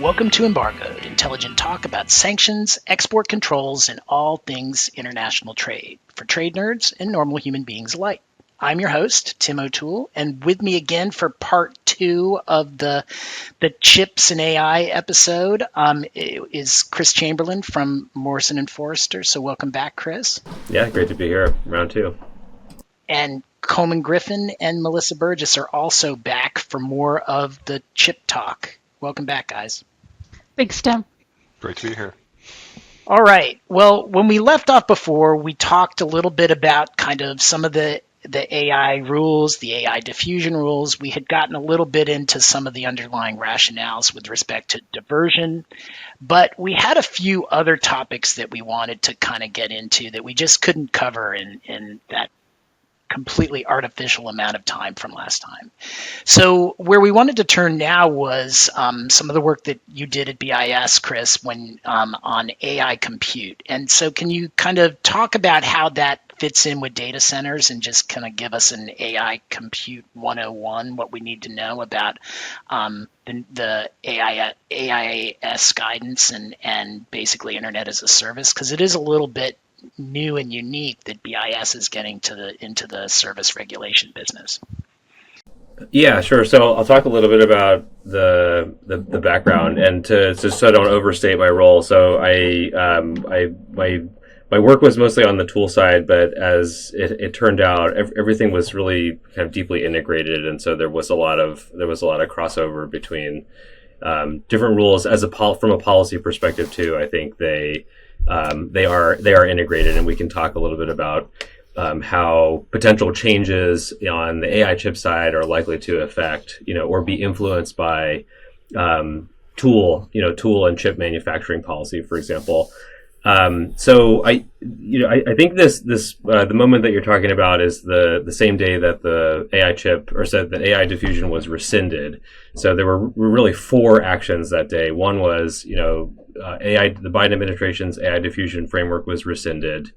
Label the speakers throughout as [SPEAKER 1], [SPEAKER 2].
[SPEAKER 1] Welcome to Embargoed, intelligent talk about sanctions, export controls, and all things international trade for trade nerds and normal human beings alike. I'm your host, Tim O'Toole, and with me again for part 2 of the chips and AI episode is Chris Chamberlain from Morrison & Forrester. So welcome back, Chris.
[SPEAKER 2] Yeah, great to be here, round 2.
[SPEAKER 1] And Coleman Griffin and Melissa Burgess are also back for more of the chip talk. Welcome back, guys.
[SPEAKER 3] Thanks, Tim.
[SPEAKER 4] Great to be here.
[SPEAKER 1] All right. Well, when we left off before, we talked a little bit about kind of some of the AI rules, the AI diffusion rules. We had gotten a little bit into some of the underlying rationales with respect to diversion, but we had a few other topics that we wanted to kind of get into that we just couldn't cover in that completely artificial amount of time from last time. So where we wanted to turn now was some of the work that you did at BIS, Chris, when on AI compute. And so can you kind of talk about how that fits in with data centers and just kind of give us an AI compute 101, what we need to know about the AIS guidance and basically Internet as a Service? Because it is a little bit new and unique that BIS is getting into the service regulation business.
[SPEAKER 2] Yeah, sure. So I'll talk a little bit about the background, and to so I don't overstate my role. So my work was mostly on the tool side, but as it turned out, everything was really kind of deeply integrated, and so there was a lot of crossover between different rules from a policy perspective too. I think they are integrated, and we can talk a little bit about how potential changes on the AI chip side are likely to affect, or be influenced by tool and chip manufacturing policy, for example. So I think the moment that you're talking about is the same day that the AI chip, or said that AI diffusion was rescinded. So there were really 4 actions that day. One was, the Biden administration's AI diffusion framework was rescinded,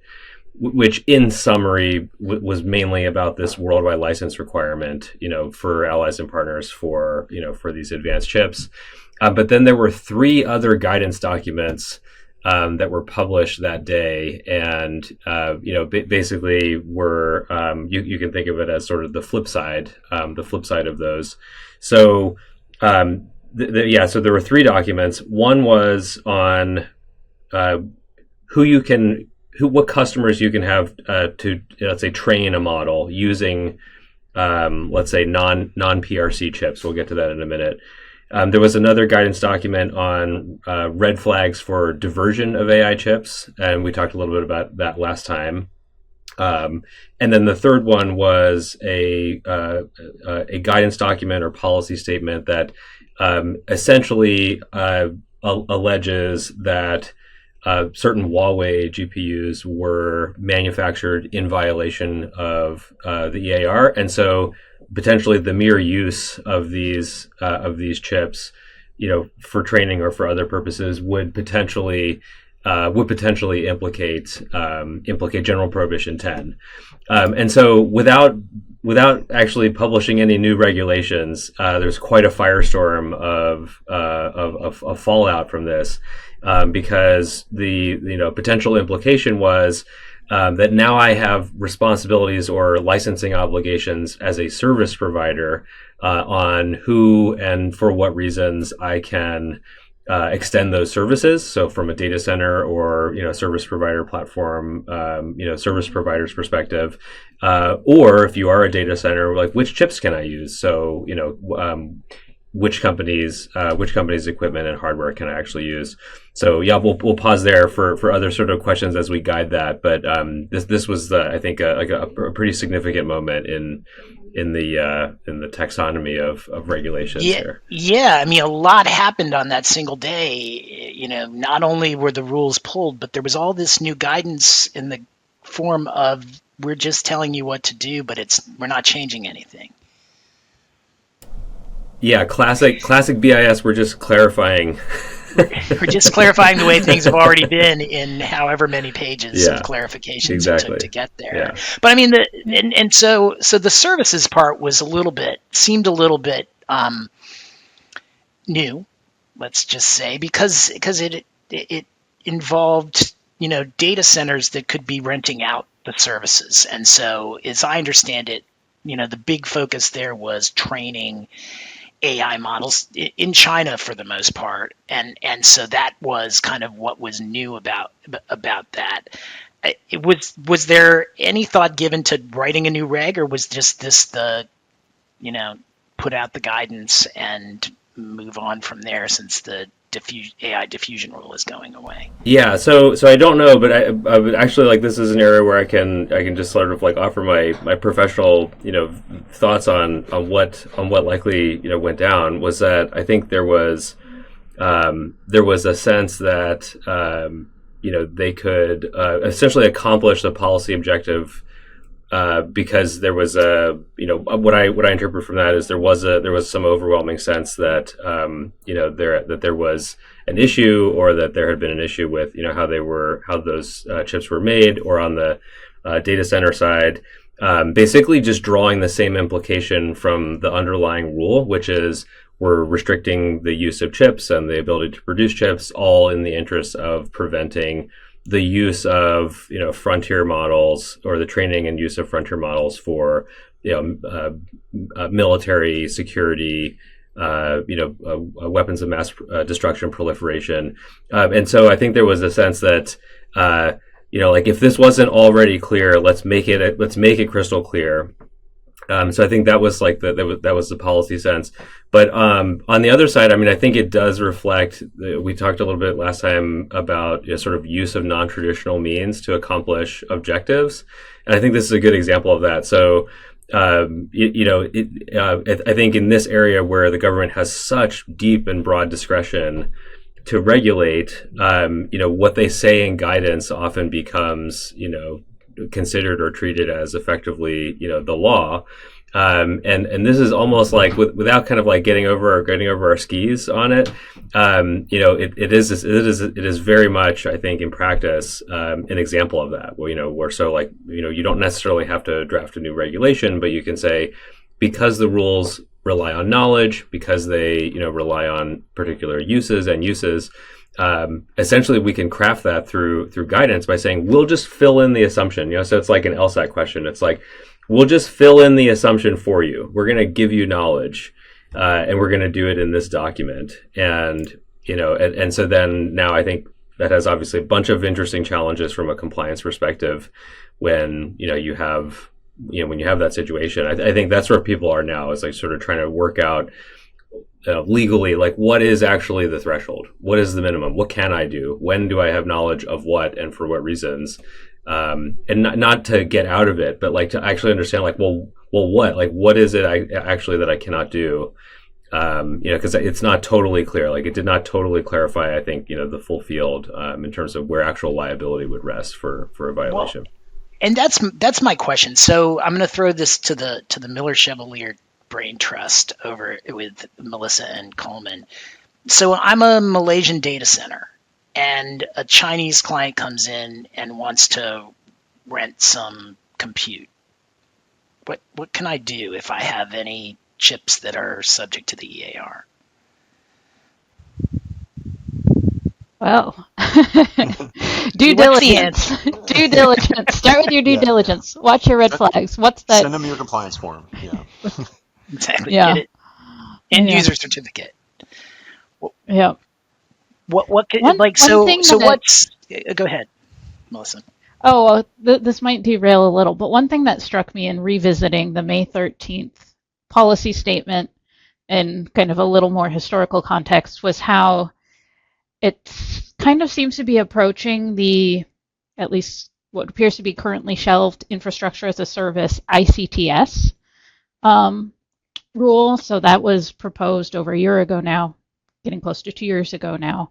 [SPEAKER 2] which in summary was mainly about this worldwide license requirement, for allies and partners for these advanced chips. But then there were 3 other guidance documents that were published that day, and basically were you can think of it as sort of the flip side of those. So so there were 3 documents. One was on what customers you can have to, let's say, train a model using let's say non-PRC chips. We'll get to that in a minute. There was another guidance document on red flags for diversion of AI chips, and we talked a little bit about that last time. And then the third one was a guidance document or policy statement that essentially alleges that certain Huawei GPUs were manufactured in violation of the EAR, and so potentially the mere use of these chips, for training or for other purposes, would potentially implicate General Prohibition 10. And so without actually publishing any new regulations, there's quite a firestorm of fallout from this, because the potential implication was that now I have responsibilities or licensing obligations as a service provider on who and for what reasons I can extend those services. So from a data center or service provider platform, service provider's perspective, or if you are a data center, like which chips can I use? So which company's equipment and hardware can I actually use? So yeah, we'll pause there for other sort of questions as we guide that. But this was I think a pretty significant moment in the taxonomy of regulations here.
[SPEAKER 1] Yeah, I mean, a lot happened on that single day. Not only were the rules pulled, but there was all this new guidance in the form of, we're just telling you what to do, but we're not changing anything.
[SPEAKER 2] Yeah, classic BIS. We're just clarifying.
[SPEAKER 1] We're just clarifying the way things have already been in however many pages of clarifications it took to get there. Yeah. But I mean, so the services part was seemed a little bit new. let's just say, because it involved, data centers that could be renting out the services. And so, as I understand it, the big focus there was training AI models in China for the most part, and so that was kind of what was new about that. Was there any thought given to writing a new reg, or was just this the put out the guidance and move on from there, since the AI diffusion rule is going away?
[SPEAKER 2] Yeah, so I don't know, but I would actually, like, this is an area where I can just sort of like offer my professional thoughts on what likely went down. Was that I think there was a sense that they could essentially accomplish the policy objective because there was what I interpret from that is there was some overwhelming sense that there was an issue, or that there had been an issue with how those chips were made, or on the data center side, basically just drawing the same implication from the underlying rule, which is we're restricting the use of chips and the ability to produce chips, all in the interest of preventing the use of frontier models, or the training and use of frontier models for military security, weapons of mass destruction, proliferation, and so I think there was a sense that like, if this wasn't already clear, let's make it crystal clear. So I think that was like that was the policy sense. But on the other side, I mean, I think it does reflect. We talked a little bit last time about sort of use of non-traditional means to accomplish objectives, and I think this is a good example of that. So I think in this area where the government has such deep and broad discretion to regulate, what they say in guidance often becomes considered or treated as effectively the law, and this is almost like without kind of like getting over our skis on it. It is very much, I think, in practice an example of that. Where so like you don't necessarily have to draft a new regulation, but you can say, because the rules rely on knowledge, because they rely on particular uses, essentially we can craft that through guidance by saying we'll just fill in the assumption. So it's like an LSAT question. It's like, we'll just fill in the assumption for you. We're going to give you knowledge, and we're going to do it in this document. And and so then now I think that has obviously a bunch of interesting challenges from a compliance perspective when you have that situation. I think that's where people are now, is like sort of trying to work out legally, like, what is actually the threshold? What is the minimum? What can I do? When do I have knowledge of what and for what reasons? And not to get out of it, but like to actually understand, like, well, what? Like, what is it that I cannot do? Because it's not totally clear. Like, it did not totally clarify, I think, the full field in terms of where actual liability would rest for a violation.
[SPEAKER 1] Well, and that's my question. So I'm going to throw this to the Miller Chevalier Brain Trust over with Melissa and Coleman. So I'm a Malaysian data center, and a Chinese client comes in and wants to rent some compute. What can I do if I have any chips that are subject to the EAR?
[SPEAKER 3] Well, due diligence. Due diligence. Start with your due diligence. Watch your red flags. What's that?
[SPEAKER 4] Send them your compliance form. Yeah.
[SPEAKER 1] Exactly.
[SPEAKER 3] Yeah.
[SPEAKER 1] Get it. End user certificate.
[SPEAKER 3] Yeah.
[SPEAKER 1] What could,
[SPEAKER 3] One thing
[SPEAKER 1] so
[SPEAKER 3] that-
[SPEAKER 1] what's go ahead, Melissa.
[SPEAKER 3] Oh, this might derail a little, but one thing that struck me in revisiting the May 13th policy statement in kind of a little more historical context was how it kind of seems to be approaching at least what appears to be currently shelved infrastructure as a service, ICTS rule. So that was proposed over a year ago now, getting close to 2 years ago now.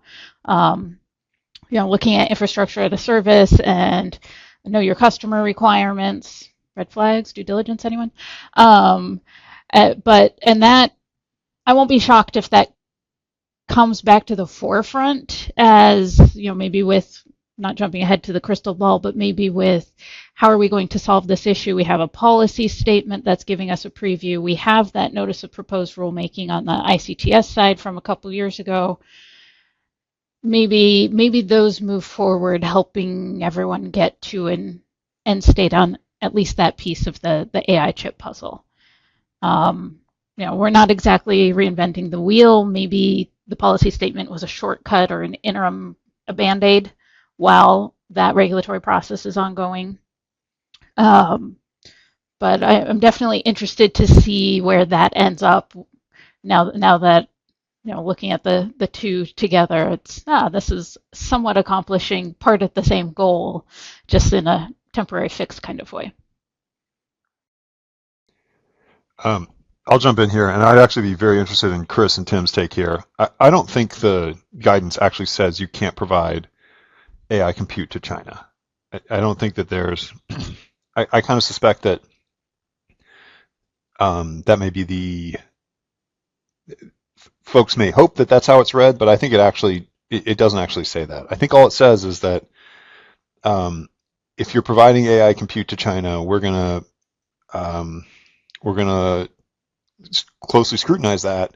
[SPEAKER 3] Looking at infrastructure as a service and know your customer requirements, red flags, due diligence, anyone? That I won't be shocked if that comes back to the forefront as, maybe with not jumping ahead to the crystal ball, but maybe with how are we going to solve this issue? We have a policy statement that's giving us a preview. We have that notice of proposed rulemaking on the ICTS side from a couple years ago. Maybe those move forward, helping everyone get to an end state on at least that piece of the AI chip puzzle. We're not exactly reinventing the wheel. Maybe the policy statement was a shortcut or an interim, a band-aid while that regulatory process is ongoing. But I'm definitely interested to see where that ends up now that looking at the two together, it's this is somewhat accomplishing part of the same goal, just in a temporary fix kind of way.
[SPEAKER 4] I'll jump in here, and I'd actually be very interested in Chris and Tim's take here. I don't think the guidance actually says you can't provide AI compute to China. I don't think that there's. I kind of suspect that that may be the. Folks may hope that that's how it's read, but I think it doesn't actually say that. I think all it says is that if you're providing AI compute to China, we're gonna closely scrutinize that,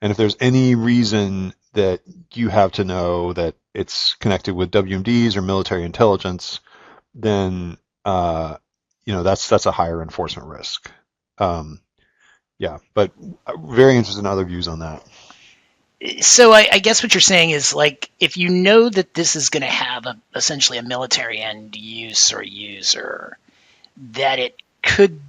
[SPEAKER 4] and if there's any reason that you have to know that it's connected with WMDs or military intelligence, then that's a higher enforcement risk. Yeah, but very interested in other views on that.
[SPEAKER 1] So I guess what you're saying is, like, if you know that this is going to have essentially a military end use or user, that it could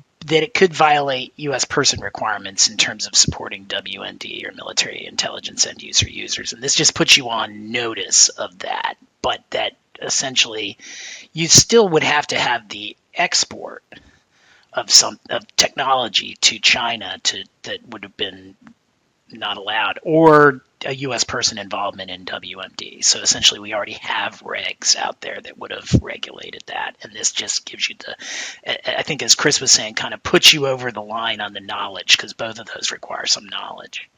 [SPEAKER 1] violate U.S. person requirements in terms of supporting WND or military intelligence end user users, and this just puts you on notice of that. But that essentially, you still would have to have the export of technology to China that would have been not allowed, or a U.S. person involvement in WMD. So essentially, we already have regs out there that would have regulated that, and this just gives you I think, as Chris was saying, kind of puts you over the line on the knowledge, because both of those require some knowledge.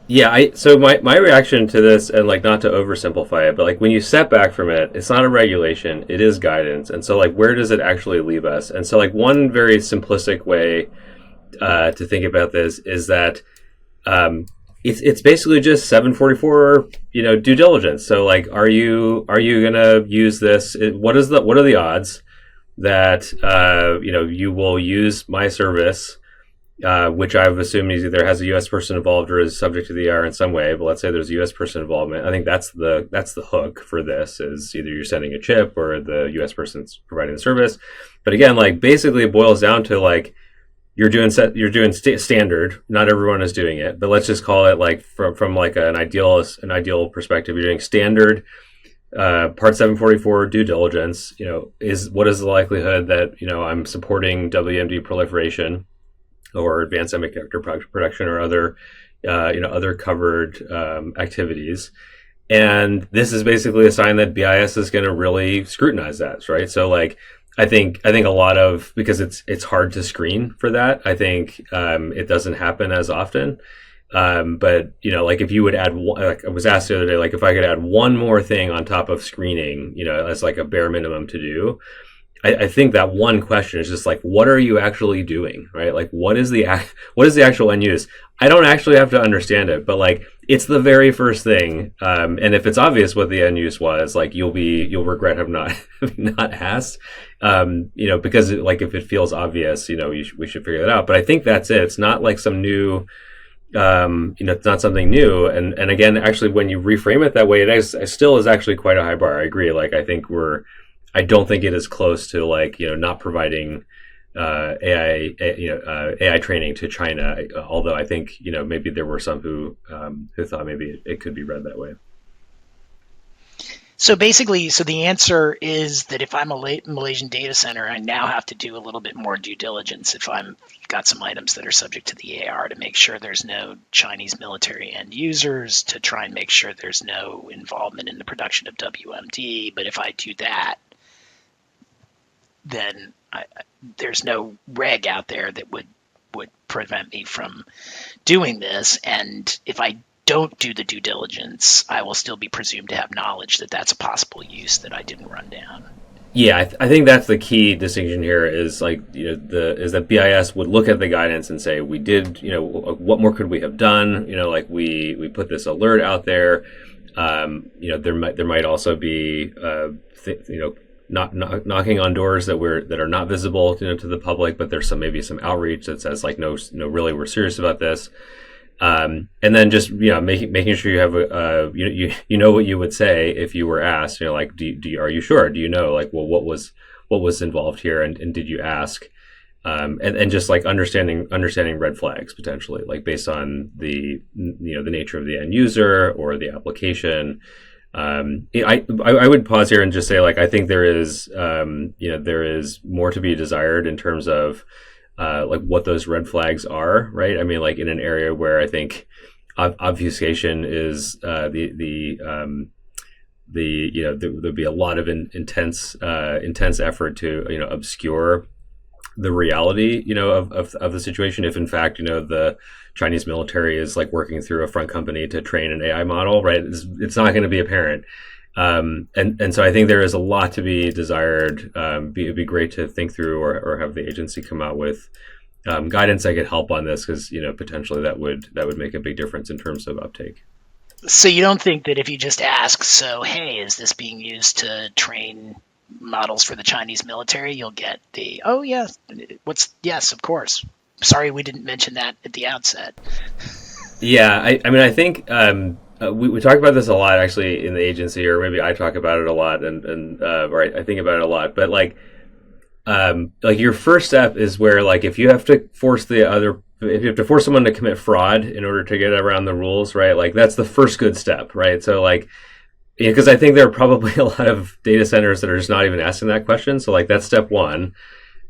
[SPEAKER 2] Yeah, so my reaction to this, and like, not to oversimplify it, but like when you step back from it, it's not a regulation, it is guidance. And so like, where does it actually leave us? And so like, one very simplistic way to think about this is that it's basically just 744 due diligence. So like, are you gonna use this? What are the odds that you will use my service, which I've assumed either has a U.S. person involved or is subject to the ER in some way, but let's say there's a U.S. person involvement. I think that's the hook for this, is either you're sending a chip or the U.S. person's providing the service. But again, like, basically it boils down to like, you're doing standard. Not everyone is doing it, but let's just call it, like, from like an ideal perspective, you're doing standard Part 744 due diligence. What is the likelihood that I'm supporting WMD proliferation or advanced semiconductor production or other other covered activities. And this is basically a sign that BIS is going to really scrutinize that, right? So like, I think a lot of, because it's hard to screen for that. I think it doesn't happen as often. But like, if you would add, like I was asked the other day, like if I could add one more thing on top of screening, as like a bare minimum to do, I think that one question is just like, what are you actually doing, right? Like, what is the actual end use? I don't actually have to understand it, but like, it's the very first thing. And if it's obvious what the end use was, like, you'll regret have not asked, because like, if it feels obvious, we should figure that out. But I think that's it. It's not like some new, it's not something new. And again, actually, when you reframe it that way, it still is actually quite a high bar. I agree. Like, I don't think it is close to like, not providing AI training to China. Although I think, maybe there were some who thought maybe it could be read that way.
[SPEAKER 1] So basically, the answer is that if I'm a Malaysian data center, I now have to do a little bit more due diligence if I'm got some items that are subject to the AR, to make sure there's no Chinese military end users, to try and make sure there's no involvement in the production of WMD. But if I do that, then there's no reg out there that would prevent me from doing this. And if I don't do the due diligence, I will still be presumed to have knowledge that that's a possible use that I didn't run down.
[SPEAKER 2] Yeah, I think that's the key distinction here is like, is that BIS would look at the guidance and say, we did, what more could we have done? Like we put this alert out there. There might also be, not knocking on doors that are not visible, to the public, but there's maybe some outreach that says like, no, really, we're serious about this. And then just making sure you have what you would say if you were asked, like, are you sure? Do you know, like, well, what was involved here, and did you ask? And just like understanding red flags potentially, like based on the nature of the end user or the application. I would pause here and just say, like, I think there is more to be desired in terms of like what those red flags are, right? I mean, like in an area where I think obfuscation is there'd be a lot of intense effort to obscure the reality of the situation. If in fact the Chinese military is like working through a front company to train an AI model, right? It's not going to be apparent. And so I think there is a lot to be desired. It'd be great to think through or have the agency come out with guidance that could help on this, because potentially that would make a big difference in terms of uptake.
[SPEAKER 1] So you don't think that if you just ask, so hey, is this being used to train models for the Chinese military, you'll get the, oh yeah, yes, of course. Sorry, we didn't mention that at the outset.
[SPEAKER 2] Yeah, I mean, I think we talk about this a lot actually in the agency, or maybe I talk about it a lot, and I think about it a lot. But like your first step is where, like, if you have to force someone to commit fraud in order to get around the rules, right? Like that's the first good step, right? So like, because I think there are probably a lot of data centers that are just not even asking that question. So like that's step one.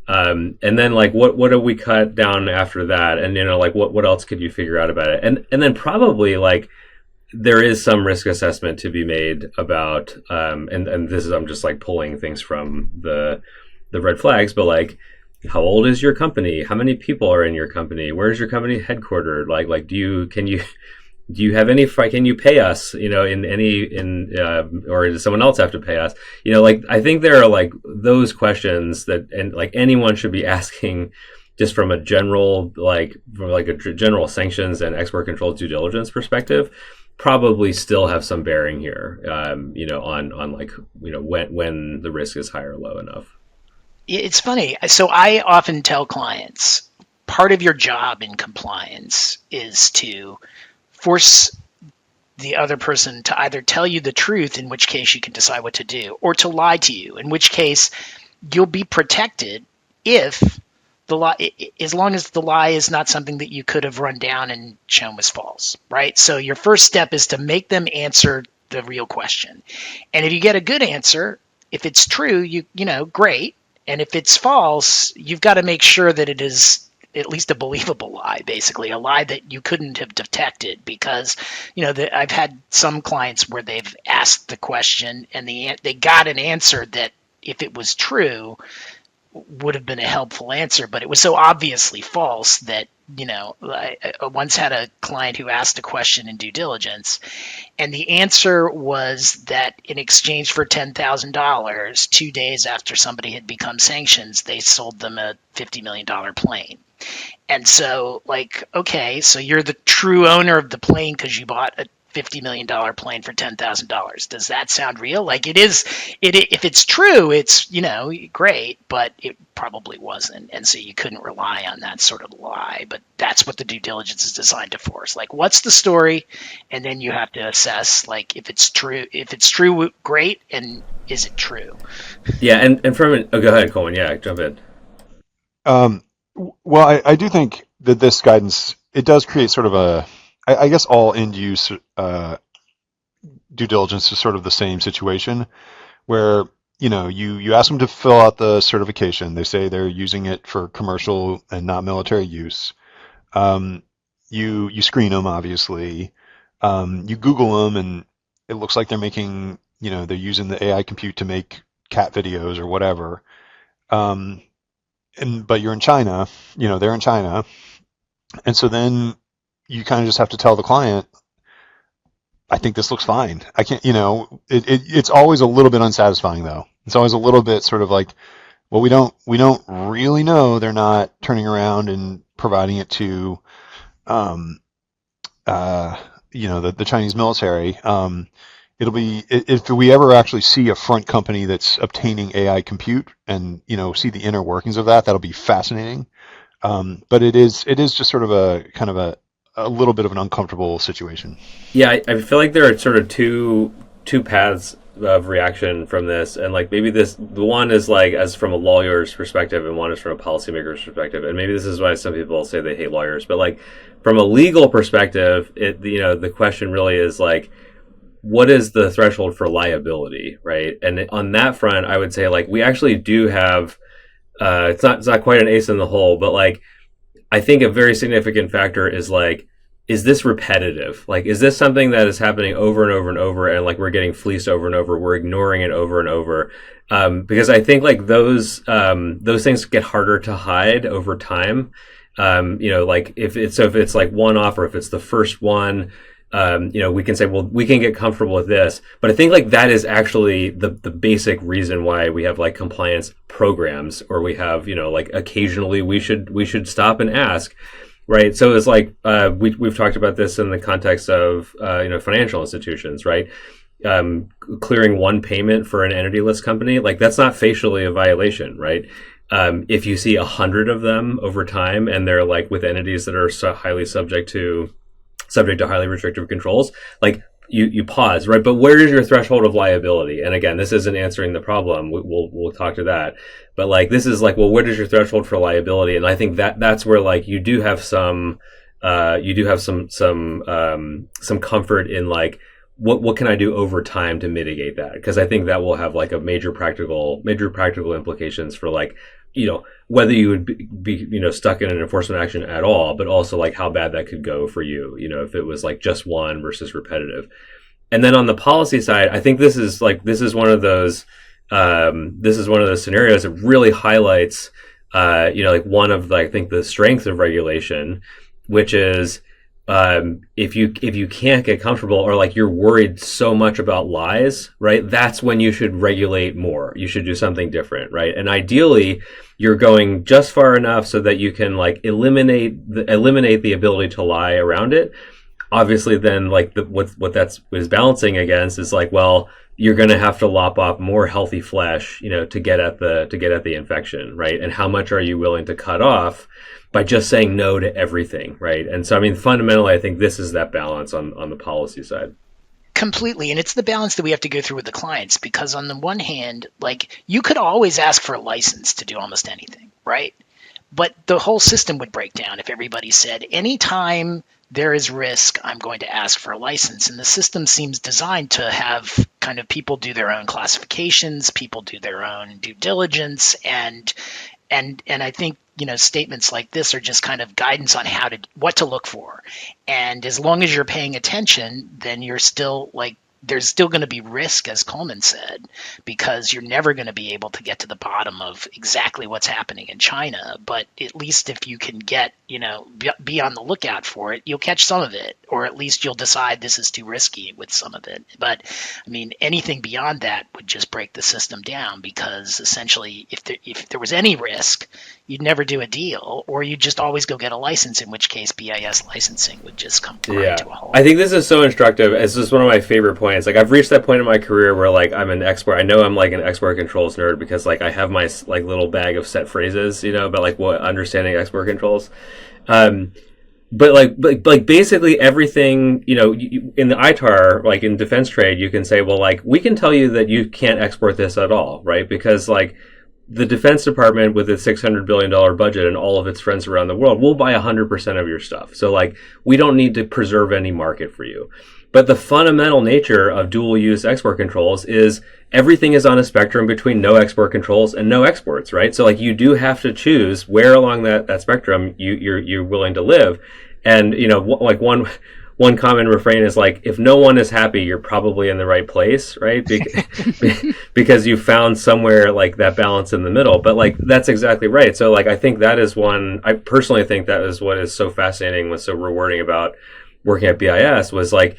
[SPEAKER 2] And then like what do we cut down after that? And like what else could you figure out about it? And then probably like there is some risk assessment to be made about and this is, I'm just like pulling things from the red flags, but like, how old is your company? How many people are in your company? Where's your company headquartered? Like can you have any, can you pay us, or does someone else have to pay us? Like, I think there are like those questions that, and like anyone should be asking just from a general, general sanctions and export control due diligence perspective, probably still have some bearing here, on like, when the risk is high or low enough.
[SPEAKER 1] It's funny. So I often tell clients, part of your job in compliance is to force the other person to either tell you the truth, in which case you can decide what to do, or to lie to you, in which case you'll be protected if the lie, as long as the lie is not something that you could have run down and shown was false, right? So your first step is to make them answer the real question. And if you get a good answer, if it's true, great. And if it's false, you've got to make sure that it is at least a believable lie, basically a lie that you couldn't have detected, because I've had some clients where they've asked the question and they got an answer that, if it was true, would have been a helpful answer, but it was so obviously false that I once had a client who asked a question in due diligence, and the answer was that in exchange for $10,000, 2 days after somebody had become sanctions, they sold them a $50 million plane. And so, like, okay, so you're the true owner of the plane because you bought a $50 million plane for $10,000. Does that sound real? Like, it is. If it's true, it's great, but it probably wasn't, and so you couldn't rely on that sort of lie. But that's what the due diligence is designed to force. Like, what's the story, and then you have to assess, like, if it's true. If it's true, great, and is it true?
[SPEAKER 2] Yeah, and from go ahead, Coleman. Yeah, jump in.
[SPEAKER 4] Well, I do think that this guidance, it does create sort of a, I guess all end use due diligence is sort of the same situation where, you ask them to fill out the certification. They say they're using it for commercial and not military use. You screen them, obviously. You Google them, and it looks like they're making, they're using the AI compute to make cat videos or whatever. But you're in China, they're in China. And so then you kind of just have to tell the client, I think this looks fine. I can't, it's always a little bit unsatisfying though. It's always a little bit sort of like, well, we don't really know. They're not turning around and providing it to, um, the Chinese military. It'll be if we ever actually see a front company that's obtaining AI compute and see the inner workings of that, that'll be fascinating. But it is just sort of a kind of a little bit of an uncomfortable situation.
[SPEAKER 2] Yeah, I feel like there are sort of two paths of reaction from this, and like maybe the one is like as from a lawyer's perspective, and one is from a policymaker's perspective, and maybe this is why some people say they hate lawyers, but like from a legal perspective, the question really is like, what is the threshold for liability, right? And on that front, I would say like we actually do have it's not quite an ace in the hole, but like I think a very significant factor is like, is this repetitive? Like, is this something that is happening over and over and over, and like we're getting fleeced over and over, we're ignoring it over and over? Because I think like those things get harder to hide over time. Like if it's like one off, or if it's the first one, we can say, well, we can get comfortable with this. But I think like that is actually the basic reason why we have like compliance programs, or we have, like occasionally we should stop and ask, right? So it's like, we've talked about this in the context of, financial institutions, right? Clearing one payment for an entity list company, like that's not facially a violation, right? If you see 100 of them over time, and they're like with entities that are so highly subject to highly restrictive controls, like you pause, right? But where is your threshold of liability? And again, this isn't answering the problem. We'll talk to that. But like, this is like, well, what is your threshold for liability? And I think that's where like you do have some comfort in like, what can I do over time to mitigate that? Because I think that will have like a major practical implications for like, whether you would be stuck in an enforcement action at all, but also like how bad that could go for you, if it was like just one versus repetitive. And then on the policy side, I think this is one of those scenarios that really highlights, like one of I think the strengths of regulation, which is, if you can't get comfortable, or like you're worried so much about lies, right? That's when you should regulate more. You should do something different, right? And ideally, you're going just far enough so that you can like eliminate the ability to lie around it. Obviously, then like what that is balancing against is like, well, you're going to have to lop off more healthy flesh, to get at the infection, right? And how much are you willing to cut off by just saying no to everything, right? And so, I mean, fundamentally, I think this is that balance on the policy side.
[SPEAKER 1] Completely. And it's the balance that we have to go through with the clients, because on the one hand, like you could always ask for a license to do almost anything, right? But the whole system would break down if everybody said, anytime there is risk, I'm going to ask for a license. And the system seems designed to have kind of people do their own classifications, people do their own due diligence, and I think statements like this are just kind of guidance on what to look for. And as long as you're paying attention, then you're still like, there's still going to be risk, as Coleman said, because you're never going to be able to get to the bottom of exactly what's happening in China. But at least if you can be on the lookout for it, you'll catch some of it, or at least you'll decide this is too risky with some of it. But I mean, anything beyond that would just break the system down, because essentially if there was any risk, you'd never do a deal, or you'd just always go get a license, in which case BIS licensing would just come right to a halt.
[SPEAKER 2] I think this is so instructive. It's just one of my favorite points. Like I've reached that point in my career where like I'm an expert. I know I'm like an export controls nerd, because like I have my like little bag of set phrases, about like what understanding export controls. But basically everything, in the ITAR, like in defense trade, you can say, well, like we can tell you that you can't export this at all, right? Because like the Defense Department, with its $600 billion budget and all of its friends around the world, will buy 100% of your stuff. So like we don't need to preserve any market for you. But the fundamental nature of dual use export controls is everything is on a spectrum between no export controls and no exports, right? So like you do have to choose where along that spectrum you're willing to live. And, like one common refrain is like, if no one is happy, you're probably in the right place, right? Because you found somewhere like that balance in the middle. But like, that's exactly right. So like, I think that is I personally think that is what is so fascinating, what's so rewarding about working at BIS, was like,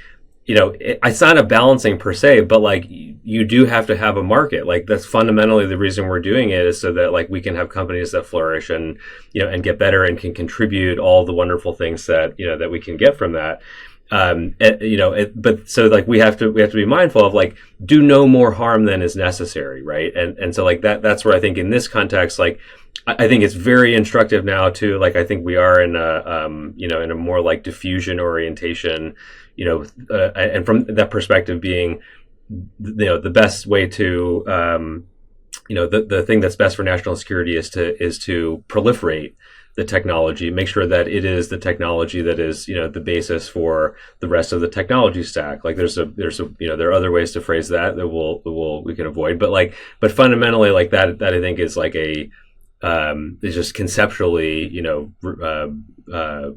[SPEAKER 2] it's not a balancing per se, but like you do have to have a market. Like that's fundamentally the reason we're doing it, is so that like we can have companies that flourish and and get better and can contribute all the wonderful things that that we can get from that. But so like we have to be mindful of like do no more harm than is necessary, right? And so like that's where I think in this context, like I think it's very instructive now too. Like I think we are in a in a more like diffusion orientation, and from that perspective being the best way to the thing that's best for national security is to proliferate the technology, make sure that it is the technology that is the basis for the rest of the technology stack. Like there are other ways to phrase that we can avoid, but fundamentally like that I think is like a is just conceptually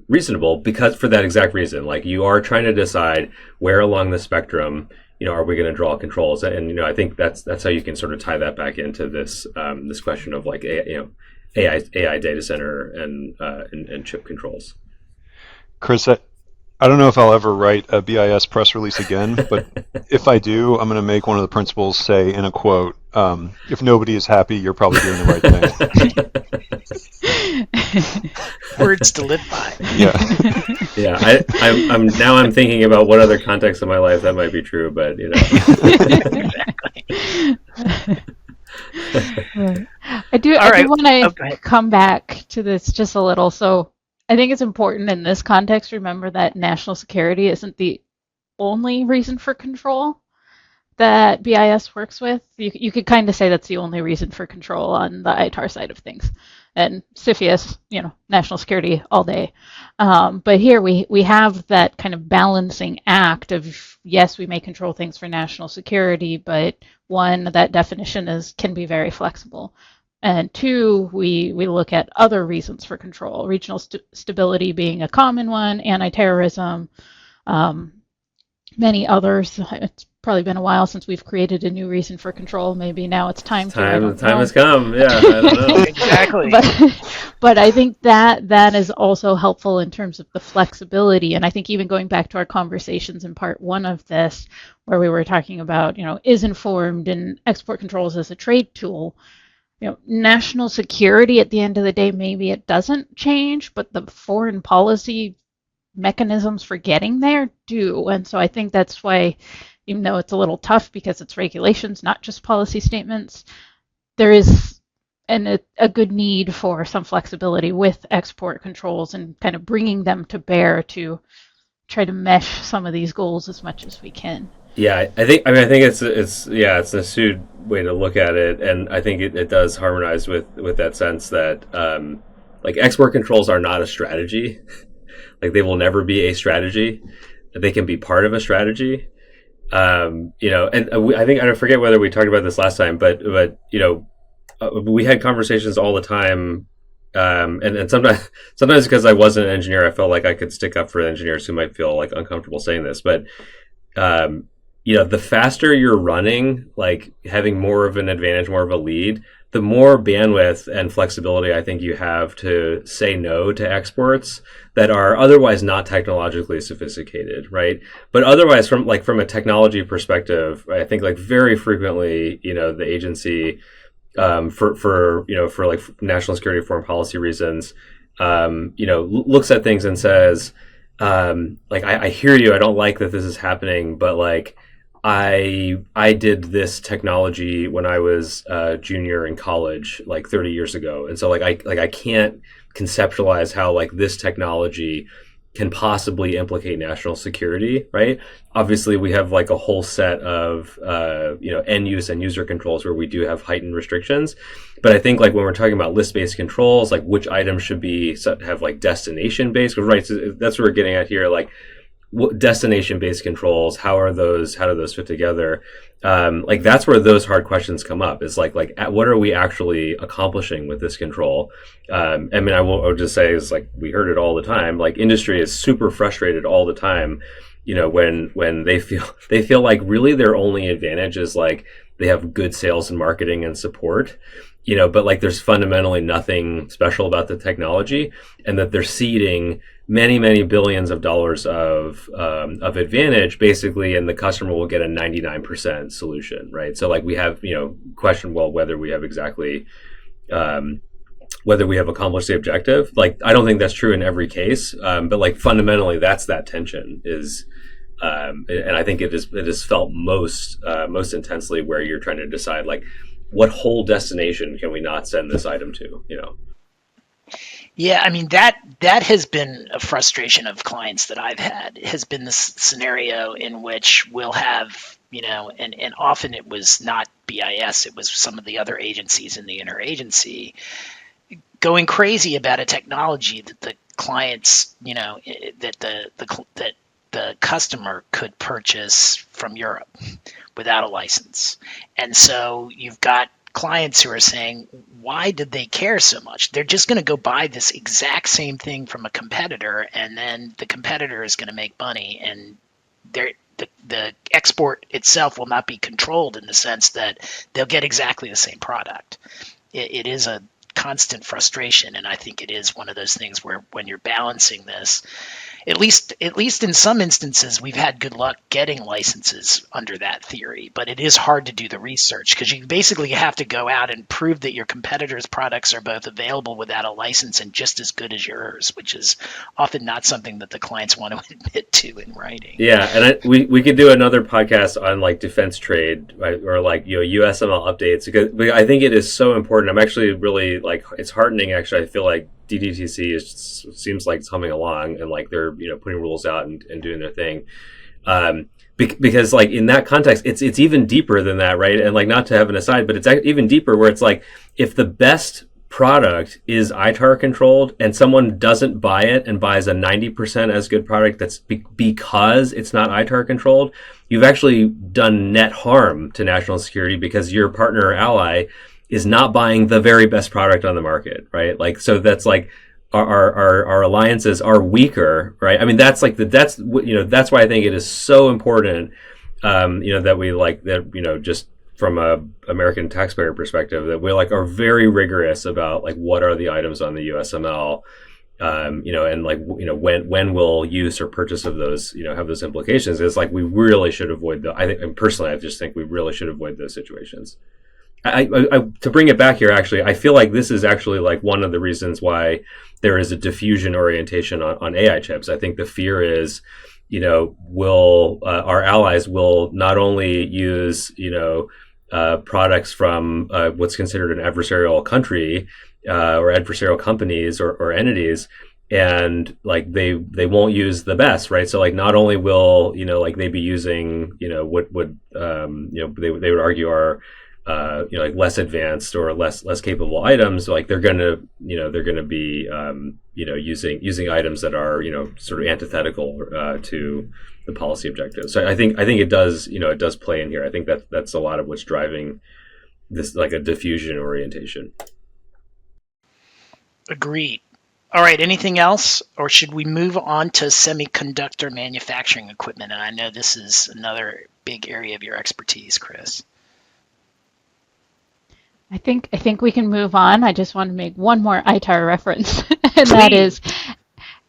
[SPEAKER 2] reasonable, because for that exact reason, like you are trying to decide where along the spectrum are we going to draw controls, and I think that's how you can sort of tie that back into this this question of like AI data center and chip controls.
[SPEAKER 4] Chris, I don't know if I'll ever write a BIS press release again, but if I do, I'm going to make one of the principals say in a quote, if nobody is happy, you're probably doing the right thing.
[SPEAKER 1] Words to live by.
[SPEAKER 2] Yeah. I'm thinking about what other contexts of my life that might be true, but
[SPEAKER 3] Exactly. I do want to come back to this just a little. So I think it's important in this context to remember that national security isn't the only reason for control that BIS works with. You could kind of say that's the only reason for control on the ITAR side of things. And CFIUS, national security all day. But here we have that kind of balancing act of, yes, we may control things for national security, but one, that definition can be very flexible. And two, we look at other reasons for control, regional stability being a common one, anti-terrorism, many others. It's probably been a while since we've created a new reason for control. Maybe now it's time to.
[SPEAKER 2] Time has come. Yeah, I don't know.
[SPEAKER 1] Exactly.
[SPEAKER 3] But I think that is also helpful in terms of the flexibility. And I think even going back to our conversations in part one of this, where we were talking about, is informed and export controls as a trade tool. National security at the end of the day, maybe it doesn't change, but the foreign policy mechanisms for getting there do. And so I think that's why, even though it's a little tough because it's regulations, not just policy statements, there is a good need for some flexibility with export controls and kind of bringing them to bear to try to mesh some of these goals as much as we can.
[SPEAKER 2] Yeah, I think it's an astute way to look at it, and I think it does harmonize with that sense that like export controls are not a strategy. Like they will never be a strategy. They can be part of a strategy. And I forget whether we talked about this last time, but we had conversations all the time. And sometimes because I wasn't an engineer, I felt like I could stick up for engineers who might feel like uncomfortable saying this, but the faster you're running, like having more of an advantage, more of a lead, the more bandwidth and flexibility I think you have to say no to exports that are otherwise not technologically sophisticated, right? But otherwise, from a technology perspective, I think like very frequently, the agency for like national security foreign policy reasons, looks at things and says, like I hear you, I don't like that this is happening, but like I did this technology when I was a junior in college, like 30 years ago, and so I can't conceptualize how like this technology can possibly implicate national security, right? Obviously, we have like a whole set of end use and user controls where we do have heightened restrictions, but I think like when we're talking about list-based controls, like which items should have like destination-based, right? So that's what we're getting at here, like destination-based controls, how do those fit together? Like that's where those hard questions come up. Is like what are we actually accomplishing with this control? I will just say is like we heard it all the time. Like industry is super frustrated all the time. When they feel like really their only advantage is like they have good sales and marketing and support. But like there's fundamentally nothing special about the technology, and that they're ceding many billions of dollars of advantage, basically, and the customer will get a 99% solution, right? So like we have, question, well, whether we have exactly whether we have accomplished the objective. Like, I don't think that's true in every case, but like fundamentally, that's that tension is, and I think it is felt most intensely where you're trying to decide like what whole destination can we not send this item to,
[SPEAKER 1] Yeah, I mean that has been a frustration of clients that I've had. Has been this scenario in which we'll have, and often it was not BIS, it was some of the other agencies in the interagency going crazy about a technology that the clients, that the customer could purchase from Europe without a license. And so you've got clients who are saying, why did they care so much? They're just going to go buy this exact same thing from a competitor, and then the competitor is going to make money, and the export itself will not be controlled in the sense that they'll get exactly the same product. It is a constant frustration, and I think it is one of those things where when you're balancing this, at least in some instances, we've had good luck getting licenses under that theory, but it is hard to do the research because you basically have to go out and prove that your competitors' products are both available without a license and just as good as yours, which is often not something that the clients want to admit to in writing.
[SPEAKER 2] Yeah, and we could do another podcast on like defense trade, right? Or like USML updates, because I think it is so important. I'm actually really like, it's heartening. Actually, I feel like DDTC seems like it's humming along, and like they're putting rules out and doing their thing, because like in that context it's even deeper than that, right? And like, not to have an aside, but it's even deeper where it's like, if the best product is ITAR controlled and someone doesn't buy it and buys a 90% as good product that's because it's not ITAR controlled, you've actually done net harm to national security because your partner or ally is not buying the very best product on the market, right? Like, so that's like our alliances are weaker, right? I mean, that's like that's why I think it is so important, that we like that, just from a American taxpayer perspective, that we like are very rigorous about like what are the items on the USML, and like, when will use or purchase of those, have those implications. It's like we really should avoid I think, and personally, I just think we really should avoid those situations. I to bring it back here, actually, I feel like this is actually like one of the reasons why there is a diffusion orientation on AI chips. I think the fear is, will our allies will not only use, products from what's considered an adversarial country or adversarial companies or entities, and like they won't use the best, right? So like, not only will like they be using what would they would argue are like less advanced or less capable items, like they're gonna be using items that are sort of antithetical to the policy objectives. So I think it does it does play in here. I think that's a lot of what's driving this, like a diffusion orientation.
[SPEAKER 1] Agreed. All right, anything else, or should we move on to semiconductor manufacturing equipment? And I know this is another big area of your expertise, Chris.
[SPEAKER 3] I think we can move on. I just want to make one more ITAR reference, and
[SPEAKER 1] Please.
[SPEAKER 3] that is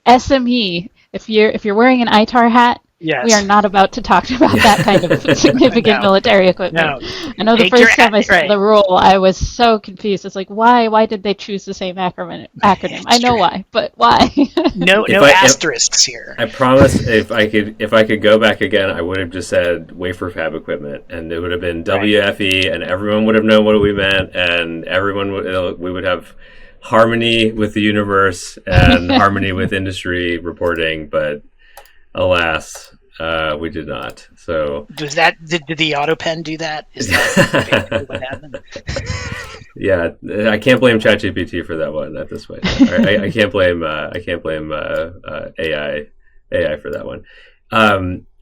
[SPEAKER 3] SME. If you're wearing an ITAR hat,
[SPEAKER 1] Yes.
[SPEAKER 3] we are not about to talk about that kind of significant military equipment.
[SPEAKER 1] No.
[SPEAKER 3] I know the first time I saw the rule, I was so confused. It's like, why did they choose the same acronym? I know why, but why?
[SPEAKER 1] No asterisks here.
[SPEAKER 2] I promise, if I could go back again, I would have just said wafer fab equipment, and it would have been WFE, and everyone would have known what we meant, and we would have harmony with the universe and harmony with industry reporting, but alas, we did not. So
[SPEAKER 1] did the auto pen do that? Is that what happened?
[SPEAKER 2] Yeah, I can't blame ChatGPT for that one at this point. I can't blame AI for that one.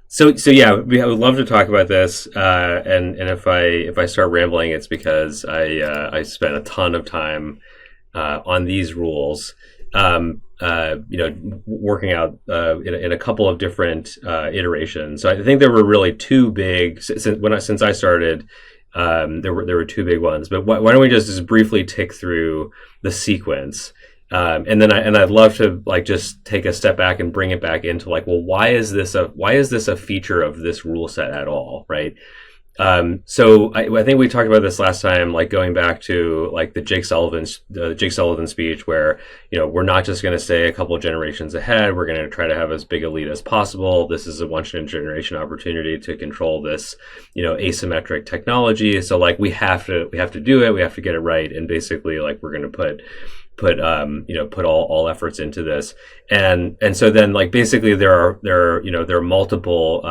[SPEAKER 2] So yeah, I would love to talk about this. And if I start rambling, it's because I spent a ton of time on these rules. Working out in a couple of different iterations. So I think there were really two big since I started. There were two big ones. But why don't we just briefly tick through the sequence? And then I'd love to like just take a step back and bring it back into like, well, why is this a feature of this rule set at all, right? So I think we talked about this last time, like going back to like the Jake Sullivan speech, where we're not just going to stay a couple of generations ahead. We're going to try to have as big a lead as possible. This is a once in a generation opportunity to control this, asymmetric technology. So like we have to do it. We have to get it right. And basically, like we're going to put all efforts into this, and so then like basically there are multiple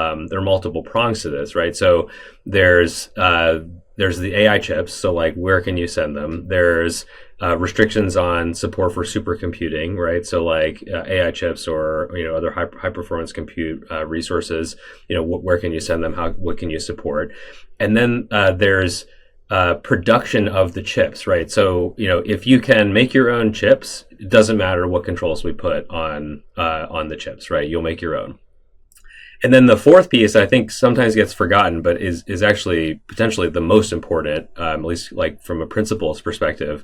[SPEAKER 2] prongs to this, right? So there's the AI chips, so like where can you send them? There's restrictions on support for supercomputing, right? So like AI chips or other high performance compute resources, where can you send them? What can you support? And then there's production of the chips, right? So if you can make your own chips, it doesn't matter what controls we put on the chips, right? You'll make your own. And then the fourth piece, I think sometimes gets forgotten, but is actually potentially the most important, at least like from a principles perspective.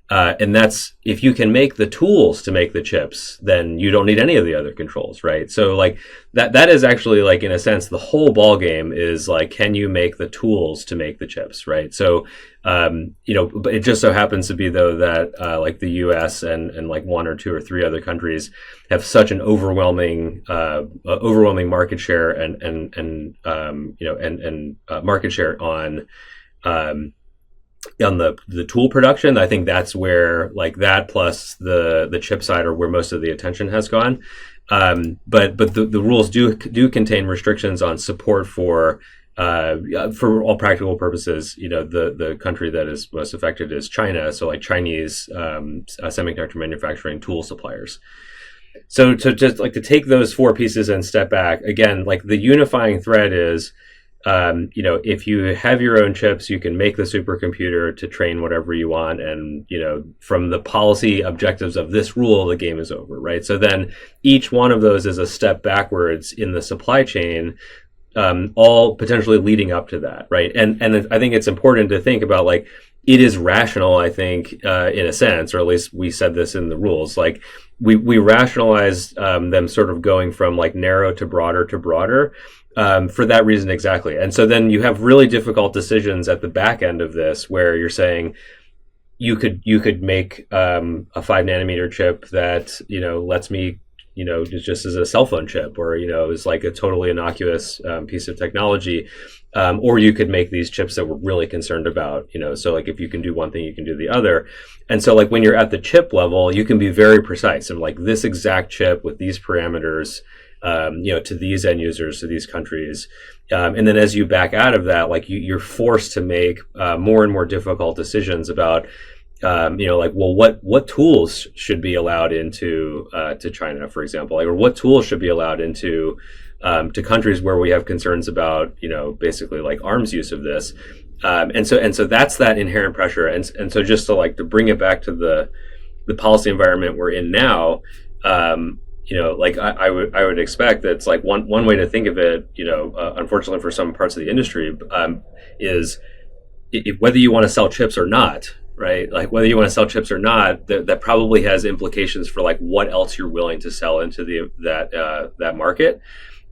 [SPEAKER 2] And that's if you can make the tools to make the chips, then you don't need any of the other controls, right? So like that is actually like in a sense the whole ball game is like, can you make the tools to make the chips, right? So but it just so happens to be though that like the U.S. and like one or two or three other countries have such an overwhelming market share and market share on the tool production. I think that's where like that plus the chip side are where most of the attention has gone. But the rules do contain restrictions on support for all practical purposes. The country that is most affected is China. So like Chinese semiconductor manufacturing tool suppliers. So to just like to take those four pieces and step back again, like the unifying thread is, if you have your own chips, you can make the supercomputer to train whatever you want. And, from the policy objectives of this rule, the game is over, right? So then each one of those is a step backwards in the supply chain, all potentially leading up to that, right? And I think it's important to think about like, it is rational, I think, in a sense, or at least we said this in the rules, like we rationalized them sort of going from like narrow to broader, for that reason exactly. And so then you have really difficult decisions at the back end of this where you're saying you could make a 5 nanometer chip that lets me just as a cell phone chip, or is like a totally innocuous piece of technology, or you could make these chips that we're really concerned about. So like if you can do one thing, you can do the other. And so like when you're at the chip level, you can be very precise and like this exact chip with these parameters, to these end users, to these countries. And then as you back out of that, like you're forced to make more and more difficult decisions about, like, well, what tools should be allowed into to China, for example, like, or what tools should be allowed into to countries where we have concerns about, basically like arms use of this. And so that's that inherent pressure. And so just to bring it back to the policy environment we're in now, like I would expect that it's like one way to think of it, unfortunately for some parts of the industry, is whether you want to sell chips or not, right? Like whether you want to sell chips or not, that probably has implications for like what else you're willing to sell into that market.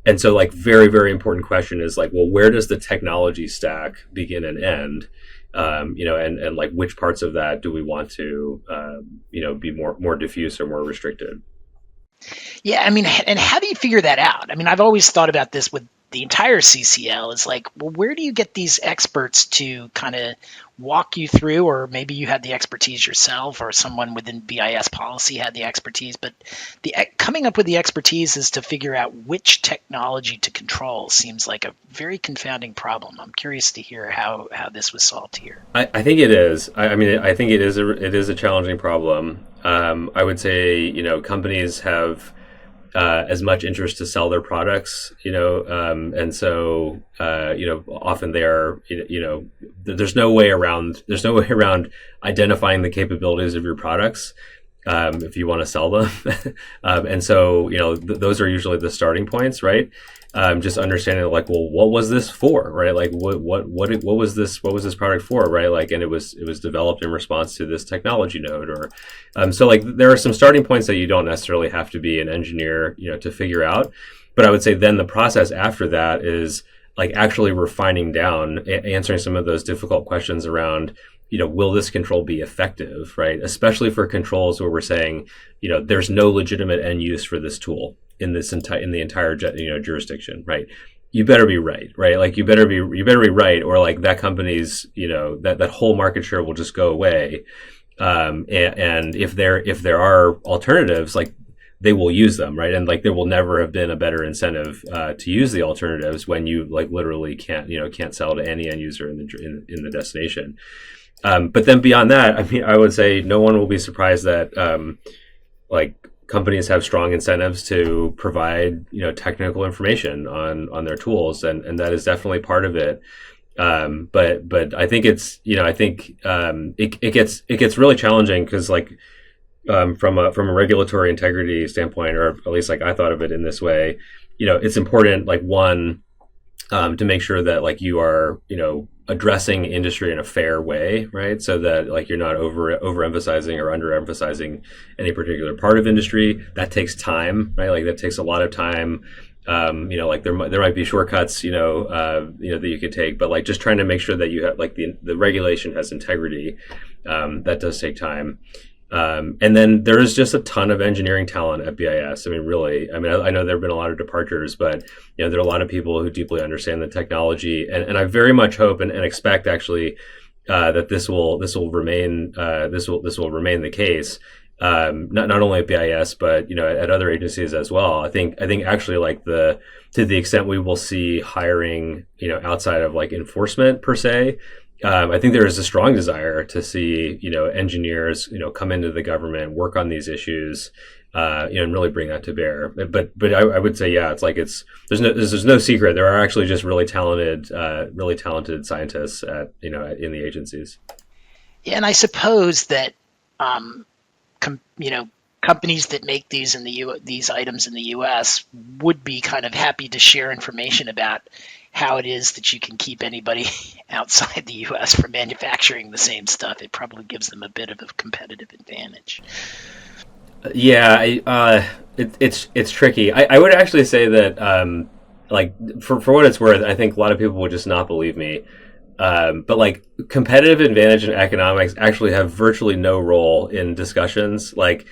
[SPEAKER 2] And so like very, very important question is like, well, where does the technology stack begin and end? And like which parts of that do we want to, be more diffuse or more restricted?
[SPEAKER 1] Yeah, I mean, and how do you figure that out? I mean, I've always thought about this with the entire CCL. It's like, well, where do you get these experts to kind of walk you through, or maybe you had the expertise yourself, or someone within BIS policy had the expertise, but coming up with the expertise is to figure out which technology to control seems like a very confounding problem. I'm curious to hear how this was solved here.
[SPEAKER 2] I think it is. I mean, I think it is a challenging problem. I would say, companies have as much interest to sell their products, and so, often they are, there's no way around identifying the capabilities of your products. if you want to sell them. And so, those are usually the starting points, right? Just understanding like, well, what was this for, right? Like, what was this product for, right? Like, and it was developed in response to this technology node, or so like there are some starting points that you don't necessarily have to be an engineer, to figure out. But I would say then the process after that is like actually refining down, answering some of those difficult questions around, will this control be effective, right? Especially for controls where we're saying, there's no legitimate end use for this tool in the entire jurisdiction, right? You better be right? Like you better be right, or like that company's, that whole market share will just go away. And if there are alternatives, like they will use them, right? And like there will never have been a better incentive to use the alternatives when you like literally can't sell to any end user in the destination. But then beyond that, I mean, I would say no one will be surprised that like companies have strong incentives to provide technical information on their tools, and that is definitely part of it. But I think it's it gets really challenging because like from a regulatory integrity standpoint, or at least like I thought of it in this way, it's important, like one, to make sure that like you are addressing industry in a fair way, right? So that like you're not overemphasizing or underemphasizing any particular part of industry. That takes time, right? Like that takes a lot of time. Like there might be shortcuts, that you could take, but like just trying to make sure that you have like the regulation has integrity. That does take time. And then there is just a ton of engineering talent at BIS. I mean, really, I know there have been a lot of departures, but there are a lot of people who deeply understand the technology, and I very much hope and expect actually that this will remain the case. Not only at BIS, but at other agencies as well. I think actually like to the extent we will see hiring outside of like enforcement per se. I think there is a strong desire to see, engineers, come into the government, work on these issues, and really bring that to bear. But I would say, yeah, it's like there's no secret. There are actually just really talented scientists at in the agencies.
[SPEAKER 1] Yeah, and I suppose that companies that make these these items in the U.S. would be kind of happy to share information about how it is that you can keep anybody outside the U.S. from manufacturing the same stuff. It probably gives them a bit of a competitive advantage.
[SPEAKER 2] Yeah, it's tricky. I would actually say that, like for what it's worth, I think a lot of people would just not believe me. But like competitive advantage in economics actually have virtually no role in discussions. Like,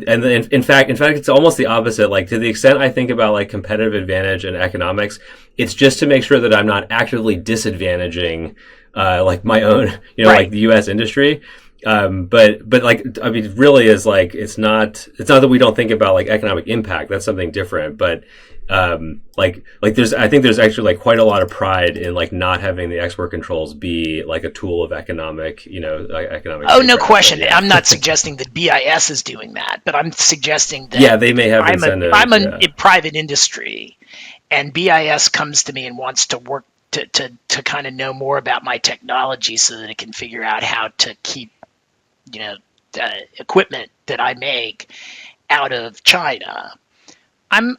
[SPEAKER 2] and in fact, it's almost the opposite. Like to the extent I think about like competitive advantage in economics, it's just to make sure that I'm not actively disadvantaging, like my own,
[SPEAKER 1] Right.
[SPEAKER 2] like the U.S. industry. But like, I mean, really is like, it's not that we don't think about like economic impact. That's something different. But, like I think there's actually like quite a lot of pride in like not having the export controls be like a tool of economic, economic.
[SPEAKER 1] Oh, no question.
[SPEAKER 2] Yeah.
[SPEAKER 1] I'm not suggesting that BIS is doing that, but I'm suggesting that
[SPEAKER 2] they may have incentives.
[SPEAKER 1] I'm a private industry, and BIS comes to me and wants to work to kind of know more about my technology so that it can figure out how to keep equipment that I make out of China. I'm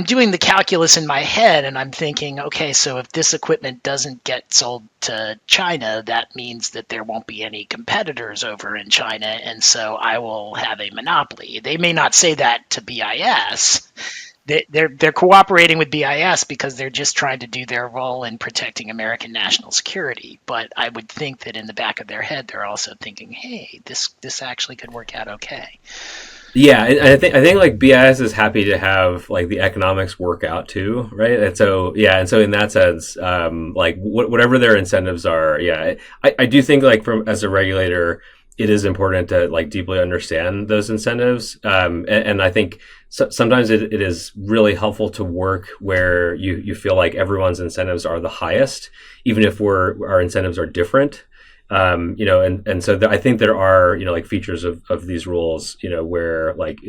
[SPEAKER 1] doing the calculus in my head, and I'm thinking, okay, so if this equipment doesn't get sold to China, that means that there won't be any competitors over in China, and so I will have a monopoly. They may not say that to BIS. They're cooperating with BIS because they're just trying to do their role in protecting American national security. But I would think that in the back of their head, they're also thinking, hey, this actually could work out okay.
[SPEAKER 2] Yeah, I think like BIS is happy to have like the economics work out too, right? And so in that sense, like whatever their incentives are, yeah, I do think like as a regulator, it is important to like deeply understand those incentives, and I think sometimes it is really helpful to work where you feel like everyone's incentives are the highest, even if our incentives are different. And so I think there are, like features of these rules, where like,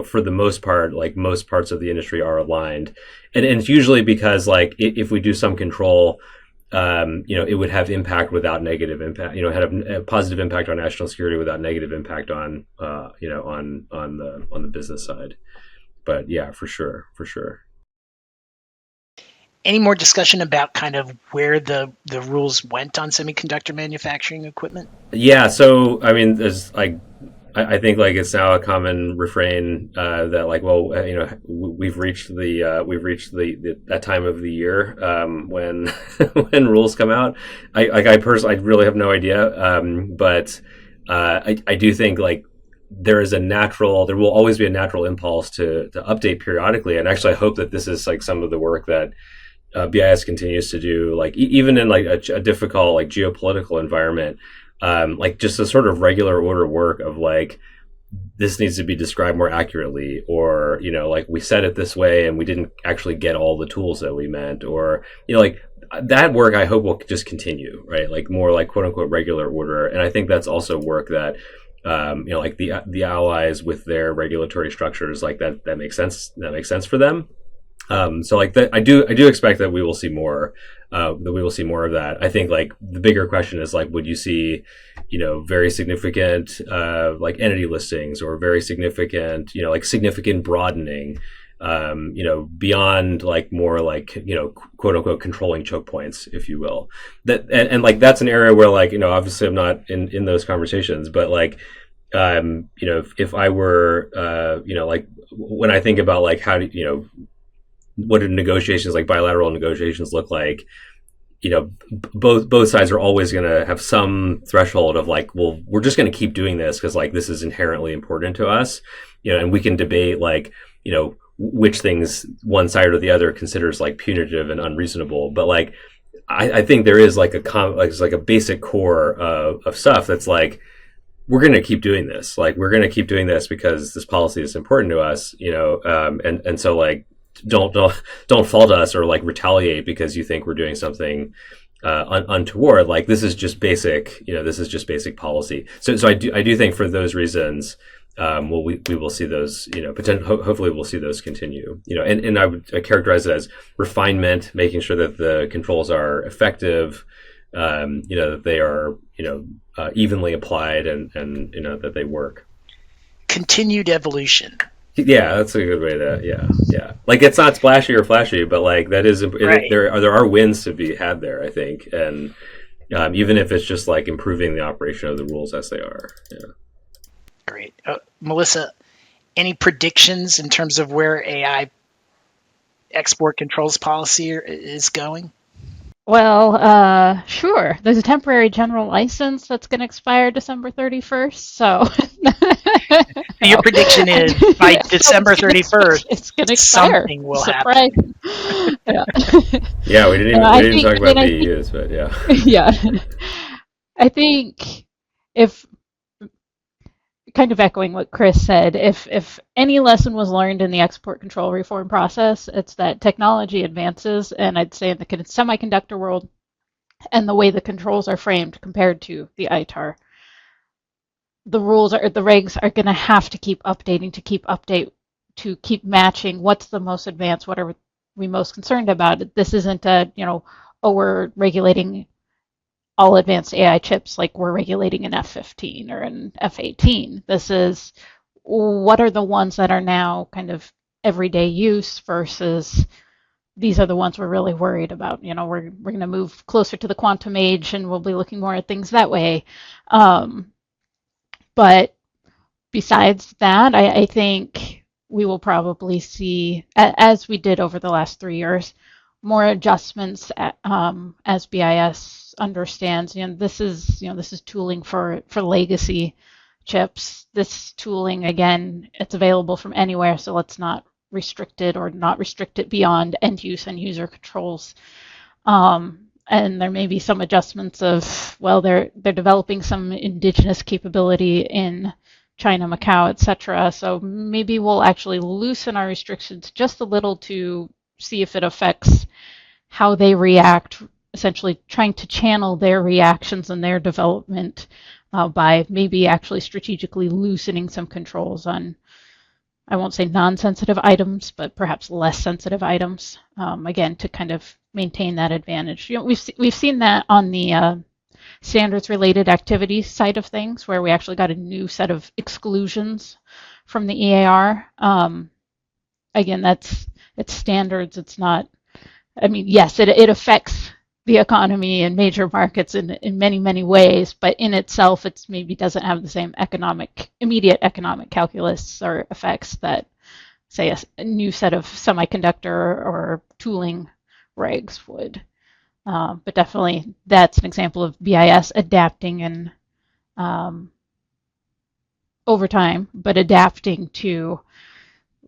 [SPEAKER 2] for the most part, like most parts of the industry are aligned. And it's usually because like if we do some control, it would have impact without negative impact. Had a positive impact on national security without negative impact on on the business side. But yeah, for sure.
[SPEAKER 1] Any more discussion about kind of where the rules went on semiconductor manufacturing equipment?
[SPEAKER 2] Yeah. So I mean, there's like. I think like it's now a common refrain that like, well, we've reached that time of the year when when rules come out. I personally, I really have no idea, but I do think like there will always be a natural impulse to update periodically, and actually I hope that this is like some of the work that BIS continues to do, like even in like a difficult like geopolitical environment. Like just a sort of regular order work of like, this needs to be described more accurately, or like we said it this way and we didn't actually get all the tools that we meant, or like that work I hope will just continue, right? Like more like quote unquote regular order. And I think that's also work that like the allies with their regulatory structures, like that makes sense. That makes sense for them. So like that, I do expect that we will see more. That we will see more of that. I think like the bigger question is like, would you see, very significant like entity listings, or very significant, like significant broadening, beyond like more like quote unquote controlling choke points, if you will. That and like that's an area where like obviously I'm not in those conversations, but like if I were like when I think about like how do what do negotiations, like bilateral negotiations, look like? Both sides are always going to have some threshold of like, well, we're just going to keep doing this because like this is inherently important to us, and we can debate like, which things one side or the other considers like punitive and unreasonable. But like, I think there is like a basic core of stuff that's like, we're going to keep doing this. Like, we're going to keep doing this because this policy is important to us, and so like, don't fault us or like retaliate because you think we're doing something untoward. Like this is just basic, this is just basic policy. So I do think for those reasons, we will see those, hopefully we'll see those continue, and I would characterize it as refinement, making sure that the controls are effective, that they are, evenly applied and that they work.
[SPEAKER 1] Continued evolution.
[SPEAKER 2] Yeah, that's a good way to. Yeah. Like it's not splashy or flashy, but like that is right. There are wins to be had there, I think, and even if it's just like improving the operation of the rules as they are. Yeah.
[SPEAKER 1] Great, Melissa. Any predictions in terms of where AI export controls policy is going?
[SPEAKER 3] Well, sure. There's a temporary general license that's going to expire December 31st. So
[SPEAKER 1] your prediction is by December 31st,
[SPEAKER 3] it's going to expire.
[SPEAKER 1] Something will happen.
[SPEAKER 2] Yeah, we didn't even talk about BEUs, but yeah.
[SPEAKER 3] Yeah. I think if, kind of echoing what Chris said, if any lesson was learned in the export control reform process, it's that technology advances, and I'd say in the semiconductor world, and the way the controls are framed compared to the ITAR, the regs are going to have to keep updating, to keep matching what's the most advanced, what are we most concerned about. This isn't we're regulating all advanced AI chips like we're regulating an F-15 or an F-18. This is what are the ones that are now kind of everyday use versus these are the ones we're really worried about. We're going to move closer to the quantum age and we'll be looking more at things that way. But besides that, I think we will probably see, as we did over the last 3 years, more adjustments as BIS understands. This is tooling for legacy chips. This tooling, again, it's available from anywhere, so let's not restrict it or not restrict it beyond end use and user controls. And there may be some adjustments of, well, they're developing some indigenous capability in China, Macau, etc. So maybe we'll actually loosen our restrictions just a little to see if it affects how they react, essentially trying to channel their reactions and their development by maybe actually strategically loosening some controls on, I won't say non-sensitive items, but perhaps less sensitive items, again, to kind of maintain that advantage. We've seen that on the standards-related activities side of things, where we actually got a new set of exclusions from the EAR. Again, it's standards. It's not. I mean, yes, it affects the economy and major markets in many, many ways, but in itself, it maybe doesn't have the same immediate economic calculus or effects that, say, a new set of semiconductor or tooling regs would. But definitely, that's an example of BIS adapting and over time, but adapting to,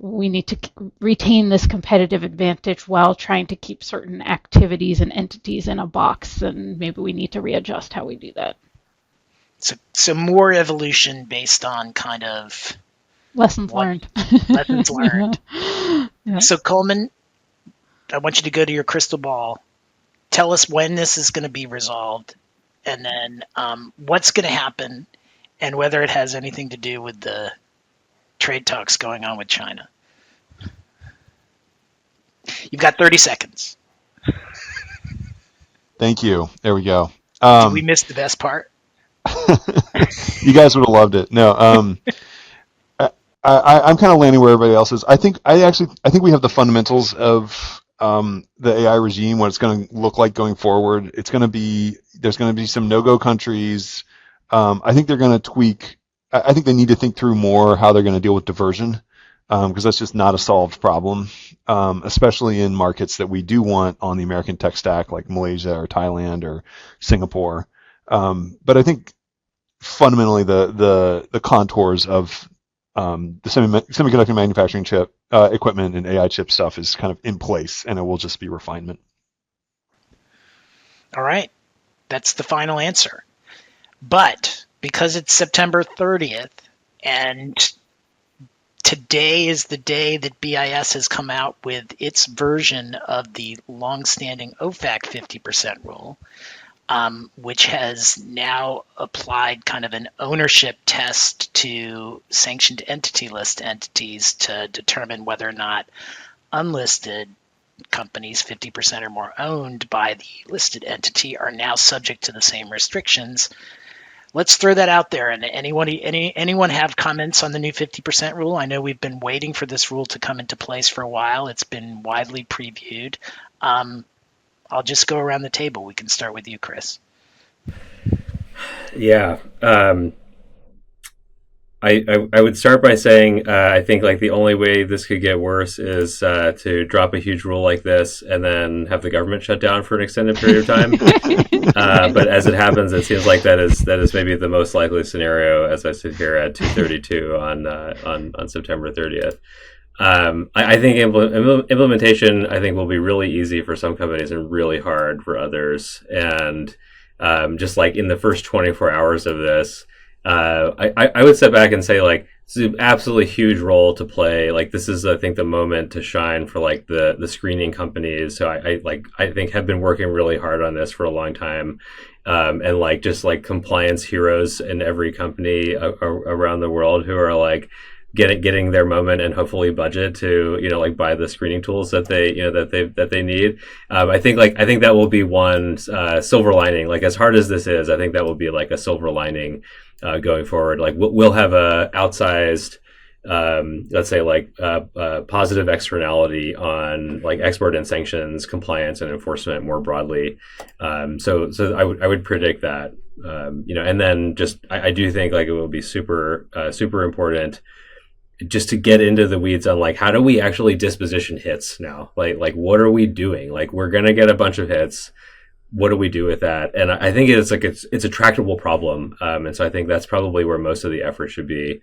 [SPEAKER 3] we need to retain this competitive advantage while trying to keep certain activities and entities in a box, and maybe we need to readjust how we do that.
[SPEAKER 1] So more evolution based on kind of
[SPEAKER 3] lessons learned.
[SPEAKER 1] Lessons learned.
[SPEAKER 3] Yeah.
[SPEAKER 1] So Coleman, I want you to go to your crystal ball. Tell us when this is going to be resolved, and then what's going to happen, and whether it has anything to do with the trade talks going on with China. You've got 30 seconds.
[SPEAKER 4] Thank you. There we go.
[SPEAKER 1] Did we miss the best part?
[SPEAKER 4] You guys would have loved it. No, I'm kind of landing where everybody else is. I think we have the fundamentals of the AI regime, what it's going to look like going forward. There's going to be some no-go countries. I think they're going to tweak. I think they need to think through more how they're going to deal with diversion, because that's just not a solved problem, especially in markets that we do want on the American tech stack, like Malaysia or Thailand or Singapore. But I think fundamentally the contours of the semiconductor manufacturing chip equipment and AI chip stuff is kind of in place, and it will just be refinement.
[SPEAKER 1] All right. That's the final answer. But because it's September 30th, and today is the day that BIS has come out with its version of the longstanding OFAC 50% rule, which has now applied kind of an ownership test to sanctioned entity list entities to determine whether or not unlisted companies 50% or more owned by the listed entity are now subject to the same restrictions. Let's throw that out there. And anyone have comments on the new 50% rule? I know we've been waiting for this rule to come into place for a while. It's been widely previewed. I'll just go around the table. We can start with you, Chris.
[SPEAKER 2] Yeah. I would start by saying I think like the only way this could get worse is to drop a huge rule like this and then have the government shut down for an extended period of time. But as it happens, it seems like that is maybe the most likely scenario as I sit here at 2:32 on September 30th. I think implementation will be really easy for some companies and really hard for others. And just like in the first 24 hours of this, I would step back and say like it's an absolutely huge role to play. Like this is, I think, the moment to shine for like the screening companies. So I think have been working really hard on this for a long time, and like just like compliance heroes in every company around the world who are like getting their moment and hopefully budget to like buy the screening tools that they need. I think that will be one silver lining. Like as hard as this is, I think that will be like a silver lining going forward. Like we'll have a outsized let's say like positive externality on like export and sanctions compliance and enforcement more broadly. So I would predict that and then just I do think like it will be super important just to get into the weeds on like how do we actually disposition hits now? Like what are we doing? Like we're gonna get a bunch of hits. What do we do with that? And I think it's a tractable problem, and so I think that's probably where most of the effort should be.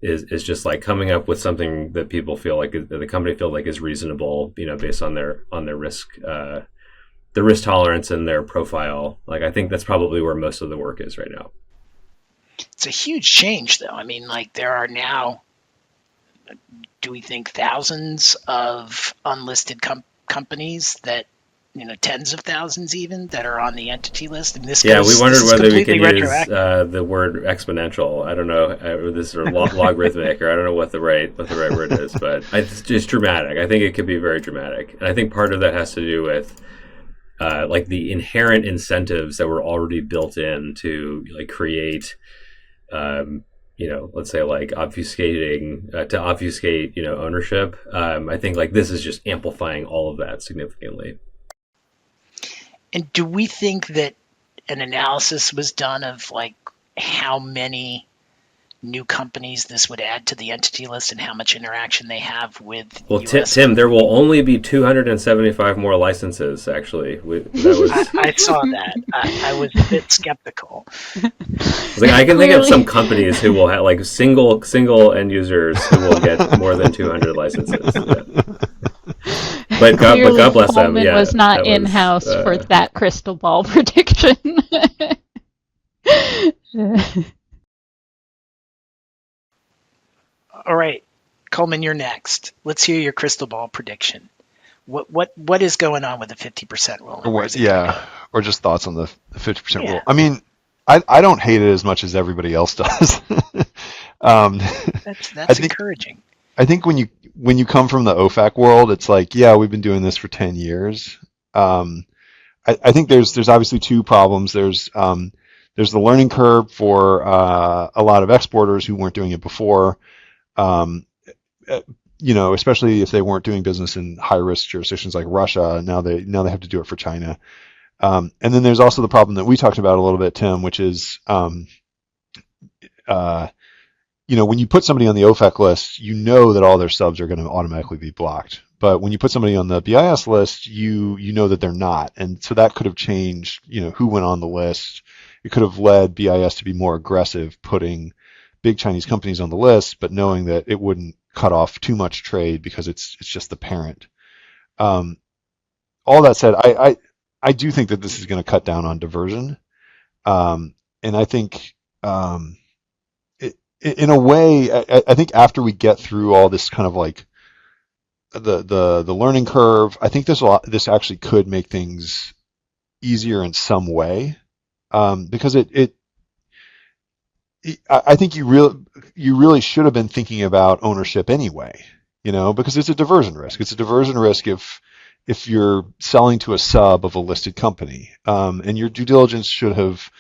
[SPEAKER 2] Is just like coming up with something that people feel like the company feel like is reasonable, based on their risk, the risk tolerance and their profile. Like I think that's probably where most of the work is right now.
[SPEAKER 1] It's a huge change, though. I mean, like there are now, do we think thousands of unlisted companies that, tens of thousands even that are on the entity list? And this
[SPEAKER 2] we wondered whether we could use the word exponential. I don't know, this is logarithmic, or I don't know what the right word is, but it's just dramatic. I think it could be very dramatic, and I think part of that has to do with like the inherent incentives that were already built in to like create, let's say like obfuscating to obfuscate, ownership. I think like this is just amplifying all of that significantly.
[SPEAKER 1] And do we think that an analysis was done of like how many new companies this would add to the entity list and how much interaction they have with
[SPEAKER 2] Well,
[SPEAKER 1] US?
[SPEAKER 2] Tim, there will only be 275 more licenses. Actually,
[SPEAKER 1] I saw that. I was a bit skeptical.
[SPEAKER 2] Like I can think of some companies who will have like single end users who will get more than 200 licenses. Yeah. But God bless them.
[SPEAKER 3] Coleman was not in-house for that crystal ball prediction.
[SPEAKER 1] All right, Coleman, you're next. Let's hear your crystal ball prediction. What is going on with the 50% rule?
[SPEAKER 4] Or just thoughts on the 50% rule. I mean, I don't hate it as much as everybody else does.
[SPEAKER 1] That's encouraging.
[SPEAKER 4] I think when you come from the OFAC world, it's like, yeah, we've been doing this for 10 years. I think there's obviously two problems. There's the learning curve for a lot of exporters who weren't doing it before. Especially if they weren't doing business in high-risk jurisdictions like Russia, now they have to do it for China. And then there's also the problem that we talked about a little bit, Tim, which is, when you put somebody on the OFAC list, you know that all their subs are going to automatically be blocked. But when you put somebody on the BIS list, you know that they're not, and so that could have changed, who went on the list. It could have led BIS to be more aggressive, putting big Chinese companies on the list, but knowing that it wouldn't cut off too much trade because it's just the parent. All that said, I do think that this is going to cut down on diversion, and I think in a way, I think after we get through all this kind of like the learning curve, I think this actually could make things easier in some way, because I think you really should have been thinking about ownership anyway, because it's a diversion risk. It's a diversion risk if you're selling to a sub of a listed company, and your due diligence should have,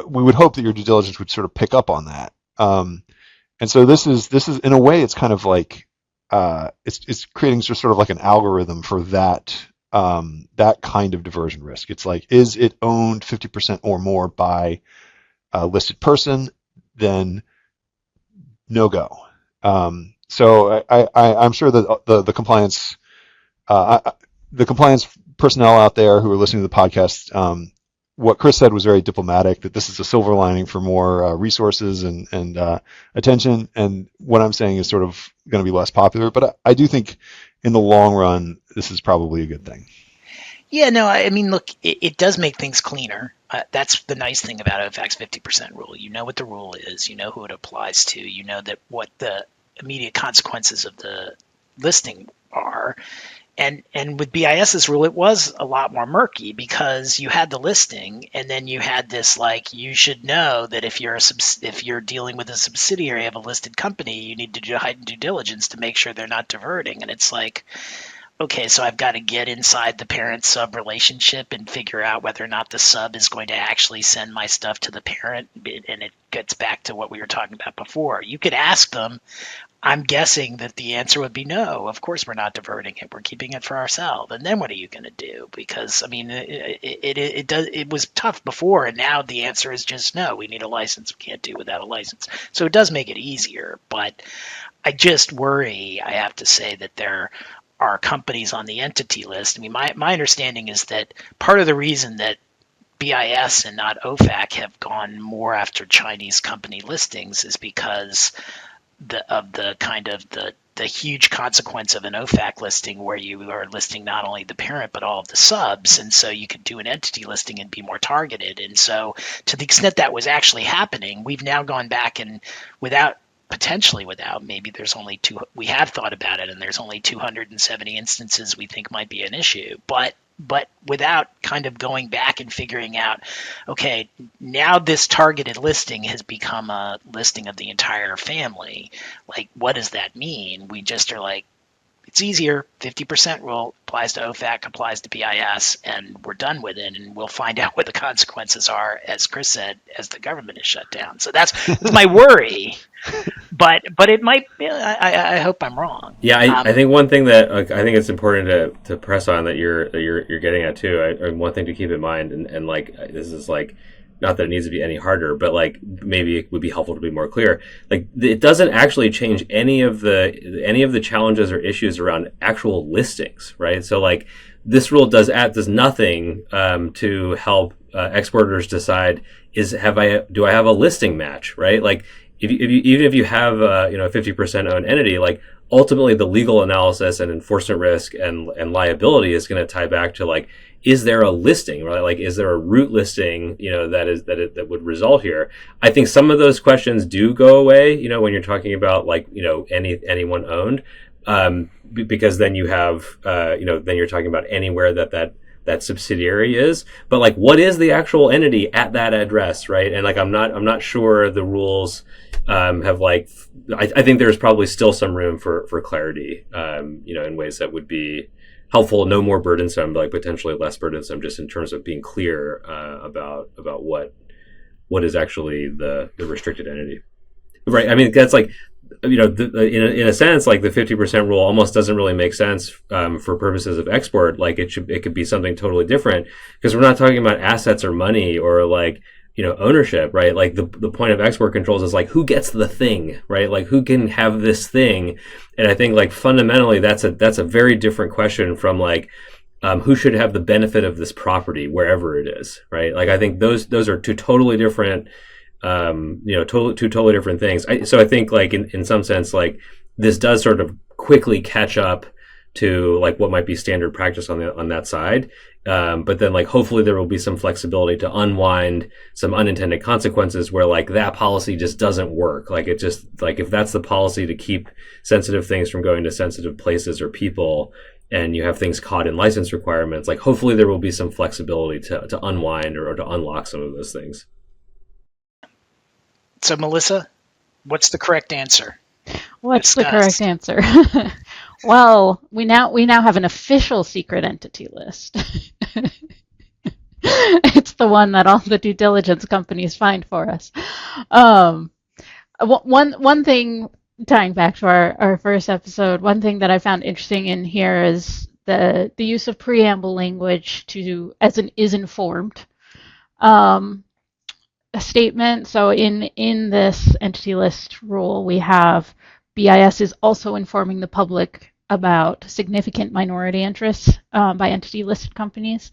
[SPEAKER 4] we would hope that your due diligence would sort of pick up on that. And so this is in a way, it's kind of like it's creating sort of like an algorithm for that kind of diversion risk. It's like, is it owned 50% or more by a listed person? Then no go. So I'm sure that the compliance personnel out there who are listening to the podcast, what Chris said was very diplomatic, that this is a silver lining for more resources and attention. And what I'm saying is sort of going to be less popular. But I do think in the long run, this is probably a good thing.
[SPEAKER 1] Yeah, no, I mean, look, it does make things cleaner. That's the nice thing about OFAC's 50% rule. You know what the rule is. You know who it applies to. You know that what the immediate consequences of the listing are. And with BIS's rule, it was a lot more murky because you had the listing, and then you had this like, you should know that if you're dealing with a subsidiary of a listed company, you need to do heightened due diligence to make sure they're not diverting. And it's like, okay, so I've got to get inside the parent-sub relationship and figure out whether or not the sub is going to actually send my stuff to the parent. And it gets back to what we were talking about before. You could ask them. I'm guessing that the answer would be no. Of course, we're not diverting it. We're keeping it for ourselves. And then what are you going to do? Because I mean, it was tough before, and now the answer is just no. We need a license. We can't do without a license. So it does make it easier. But I just worry. I have to say that there are companies on the entity list. I mean, my understanding is that part of the reason that BIS and not OFAC have gone more after Chinese company listings is because the huge consequence of an OFAC listing where you are listing not only the parent but all of the subs, and so you could do an entity listing and be more targeted. And so to the extent that was actually happening, we've now gone back and potentially without, maybe there's only we have thought about it and there's only 270 instances we think might be an issue, but without kind of going back and figuring out, okay, now this targeted listing has become a listing of the entire family. Like, what does that mean? We just are like, It's easier. 50% rule applies to OFAC, applies to BIS, and we're done with it. And we'll find out what the consequences are, as Chris said, as the government is shut down. So that's my worry. But it might. I hope I'm wrong.
[SPEAKER 2] Yeah, I think one thing that I think it's important to press on that you're getting at too. And one thing to keep in mind, and like this is like not that it needs to be any harder, but like maybe it would be helpful to be more clear. Like it doesn't actually change any of the challenges or issues around actual listings, right? So like this rule does nothing to help exporters decide do I have a listing match, right? Like even if you have a 50% owned entity, like ultimately the legal analysis and enforcement risk and liability is going to tie back to like, is there a listing, right? Like, is there a root listing, that would result here? I think some of those questions do go away, when you're talking about like, anyone owned, because then you have, then you're talking about anywhere that subsidiary is. But like, what is the actual entity at that address, right? And like, I'm not sure the rules have like, I think there's probably still some room for clarity, in ways that would be helpful, no more burdensome, but like potentially less burdensome, just in terms of being clear about what is actually the restricted entity, right? I mean, that's like, in a sense, like the 50% rule almost doesn't really make sense for purposes of export. Like it could be something totally different, because we're not talking about assets or money or like, ownership, right? Like the point of export controls is like, who gets the thing, right? Like who can have this thing? And I think like fundamentally that's a very different question from like, who should have the benefit of this property wherever it is, right? Like I think those are two totally different, two totally different things. So I think like in some sense, like this does sort of quickly catch up to like what might be standard practice on that side. But then like hopefully there will be some flexibility to unwind some unintended consequences where like that policy just doesn't work. Like it just like if that's the policy to keep sensitive things from going to sensitive places or people, and you have things caught in license requirements, like hopefully there will be some flexibility to unwind or to unlock some of those things.
[SPEAKER 1] So Melissa, what's the correct answer?
[SPEAKER 3] What's the correct answer? Well, we now have an official secret entity list. It's the one that all the due diligence companies find for us. One thing, tying back to our first episode, one thing that I found interesting in here is the use of preamble language as an is informed a statement. So in this entity list rule, we have BIS is also informing the public about significant minority interests by entity listed companies.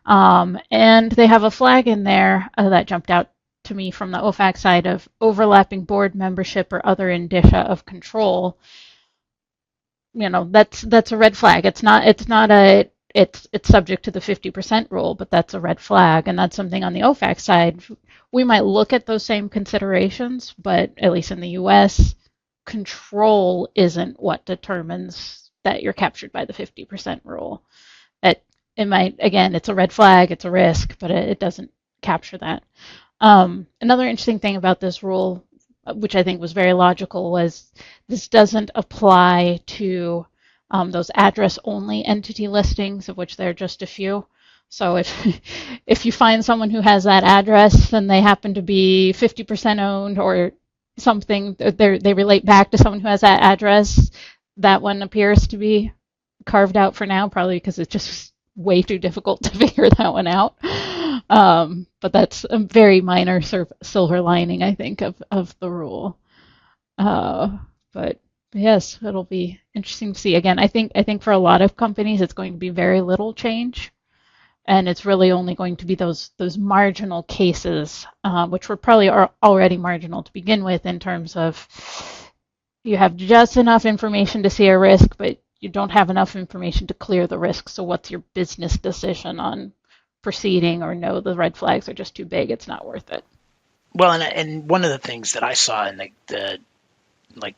[SPEAKER 3] And they have a flag in there that jumped out to me from the OFAC side of overlapping board membership or other indicia of control. That's a red flag. It's subject to the 50% rule, but that's a red flag. And that's something on the OFAC side. We might look at those same considerations, but at least in the US, control isn't what determines that you're captured by the 50% rule. It's a red flag, it's a risk, but it doesn't capture that. Another interesting thing about this rule, which I think was very logical, was this doesn't apply to those address-only entity listings, of which there are just a few. So if you find someone who has that address and they happen to be 50% owned or something, they relate back to someone who has that address, that one appears to be carved out for now, probably because it's just way too difficult to figure that one out. But that's a very minor silver lining, I think, of the rule. But yes, it'll be interesting to see. Again, I think for a lot of companies, it's going to be very little change. And it's really only going to be those marginal cases, which were probably already marginal to begin with, in terms of you have just enough information to see a risk, but you don't have enough information to clear the risk. So what's your business decision on proceeding, or no, the red flags are just too big, it's not worth it?
[SPEAKER 1] Well, and one of the things that I saw in the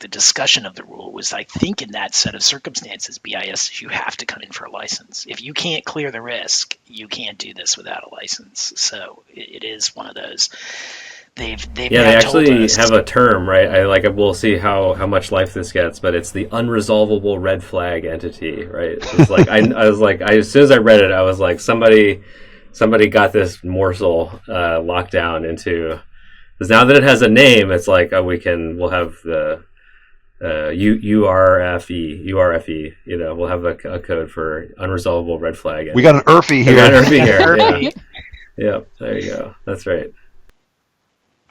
[SPEAKER 1] discussion of the rule was, I think in that set of circumstances, BIS, you have to come in for a license. If you can't clear the risk, you can't do this without a license. So it is one of those they've
[SPEAKER 2] Yeah,
[SPEAKER 1] now
[SPEAKER 2] they
[SPEAKER 1] told
[SPEAKER 2] actually
[SPEAKER 1] us.
[SPEAKER 2] have a term, right? We'll see how much life this gets, but it's the unresolvable red flag entity, right? It's like I was like as soon as I read it, I was like somebody got this morsel locked down into, because now that it has a name, it's like we'll have the URFE, we'll have a code for unresolvable red flag.
[SPEAKER 4] We got an ERFE
[SPEAKER 2] We got an
[SPEAKER 4] here.
[SPEAKER 2] ERFE here.
[SPEAKER 1] ERFE.
[SPEAKER 2] Yeah, there you go. That's right.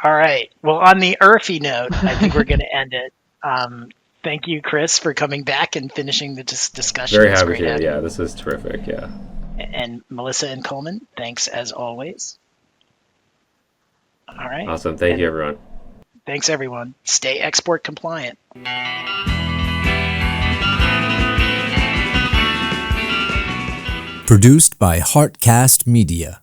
[SPEAKER 1] All right. Well, on the ERFE note, I think we're going to end it. Thank you, Chris, for coming back and finishing the discussion.
[SPEAKER 2] Very
[SPEAKER 1] It's
[SPEAKER 2] happy
[SPEAKER 1] great
[SPEAKER 2] to.
[SPEAKER 1] having
[SPEAKER 2] Yeah,
[SPEAKER 1] you.
[SPEAKER 2] this is terrific. Yeah.
[SPEAKER 1] And Melissa and Coleman, thanks as always. All right.
[SPEAKER 2] Awesome. Thank you, everyone.
[SPEAKER 1] Thanks, everyone. Stay export compliant.
[SPEAKER 5] Produced by Heartcast Media.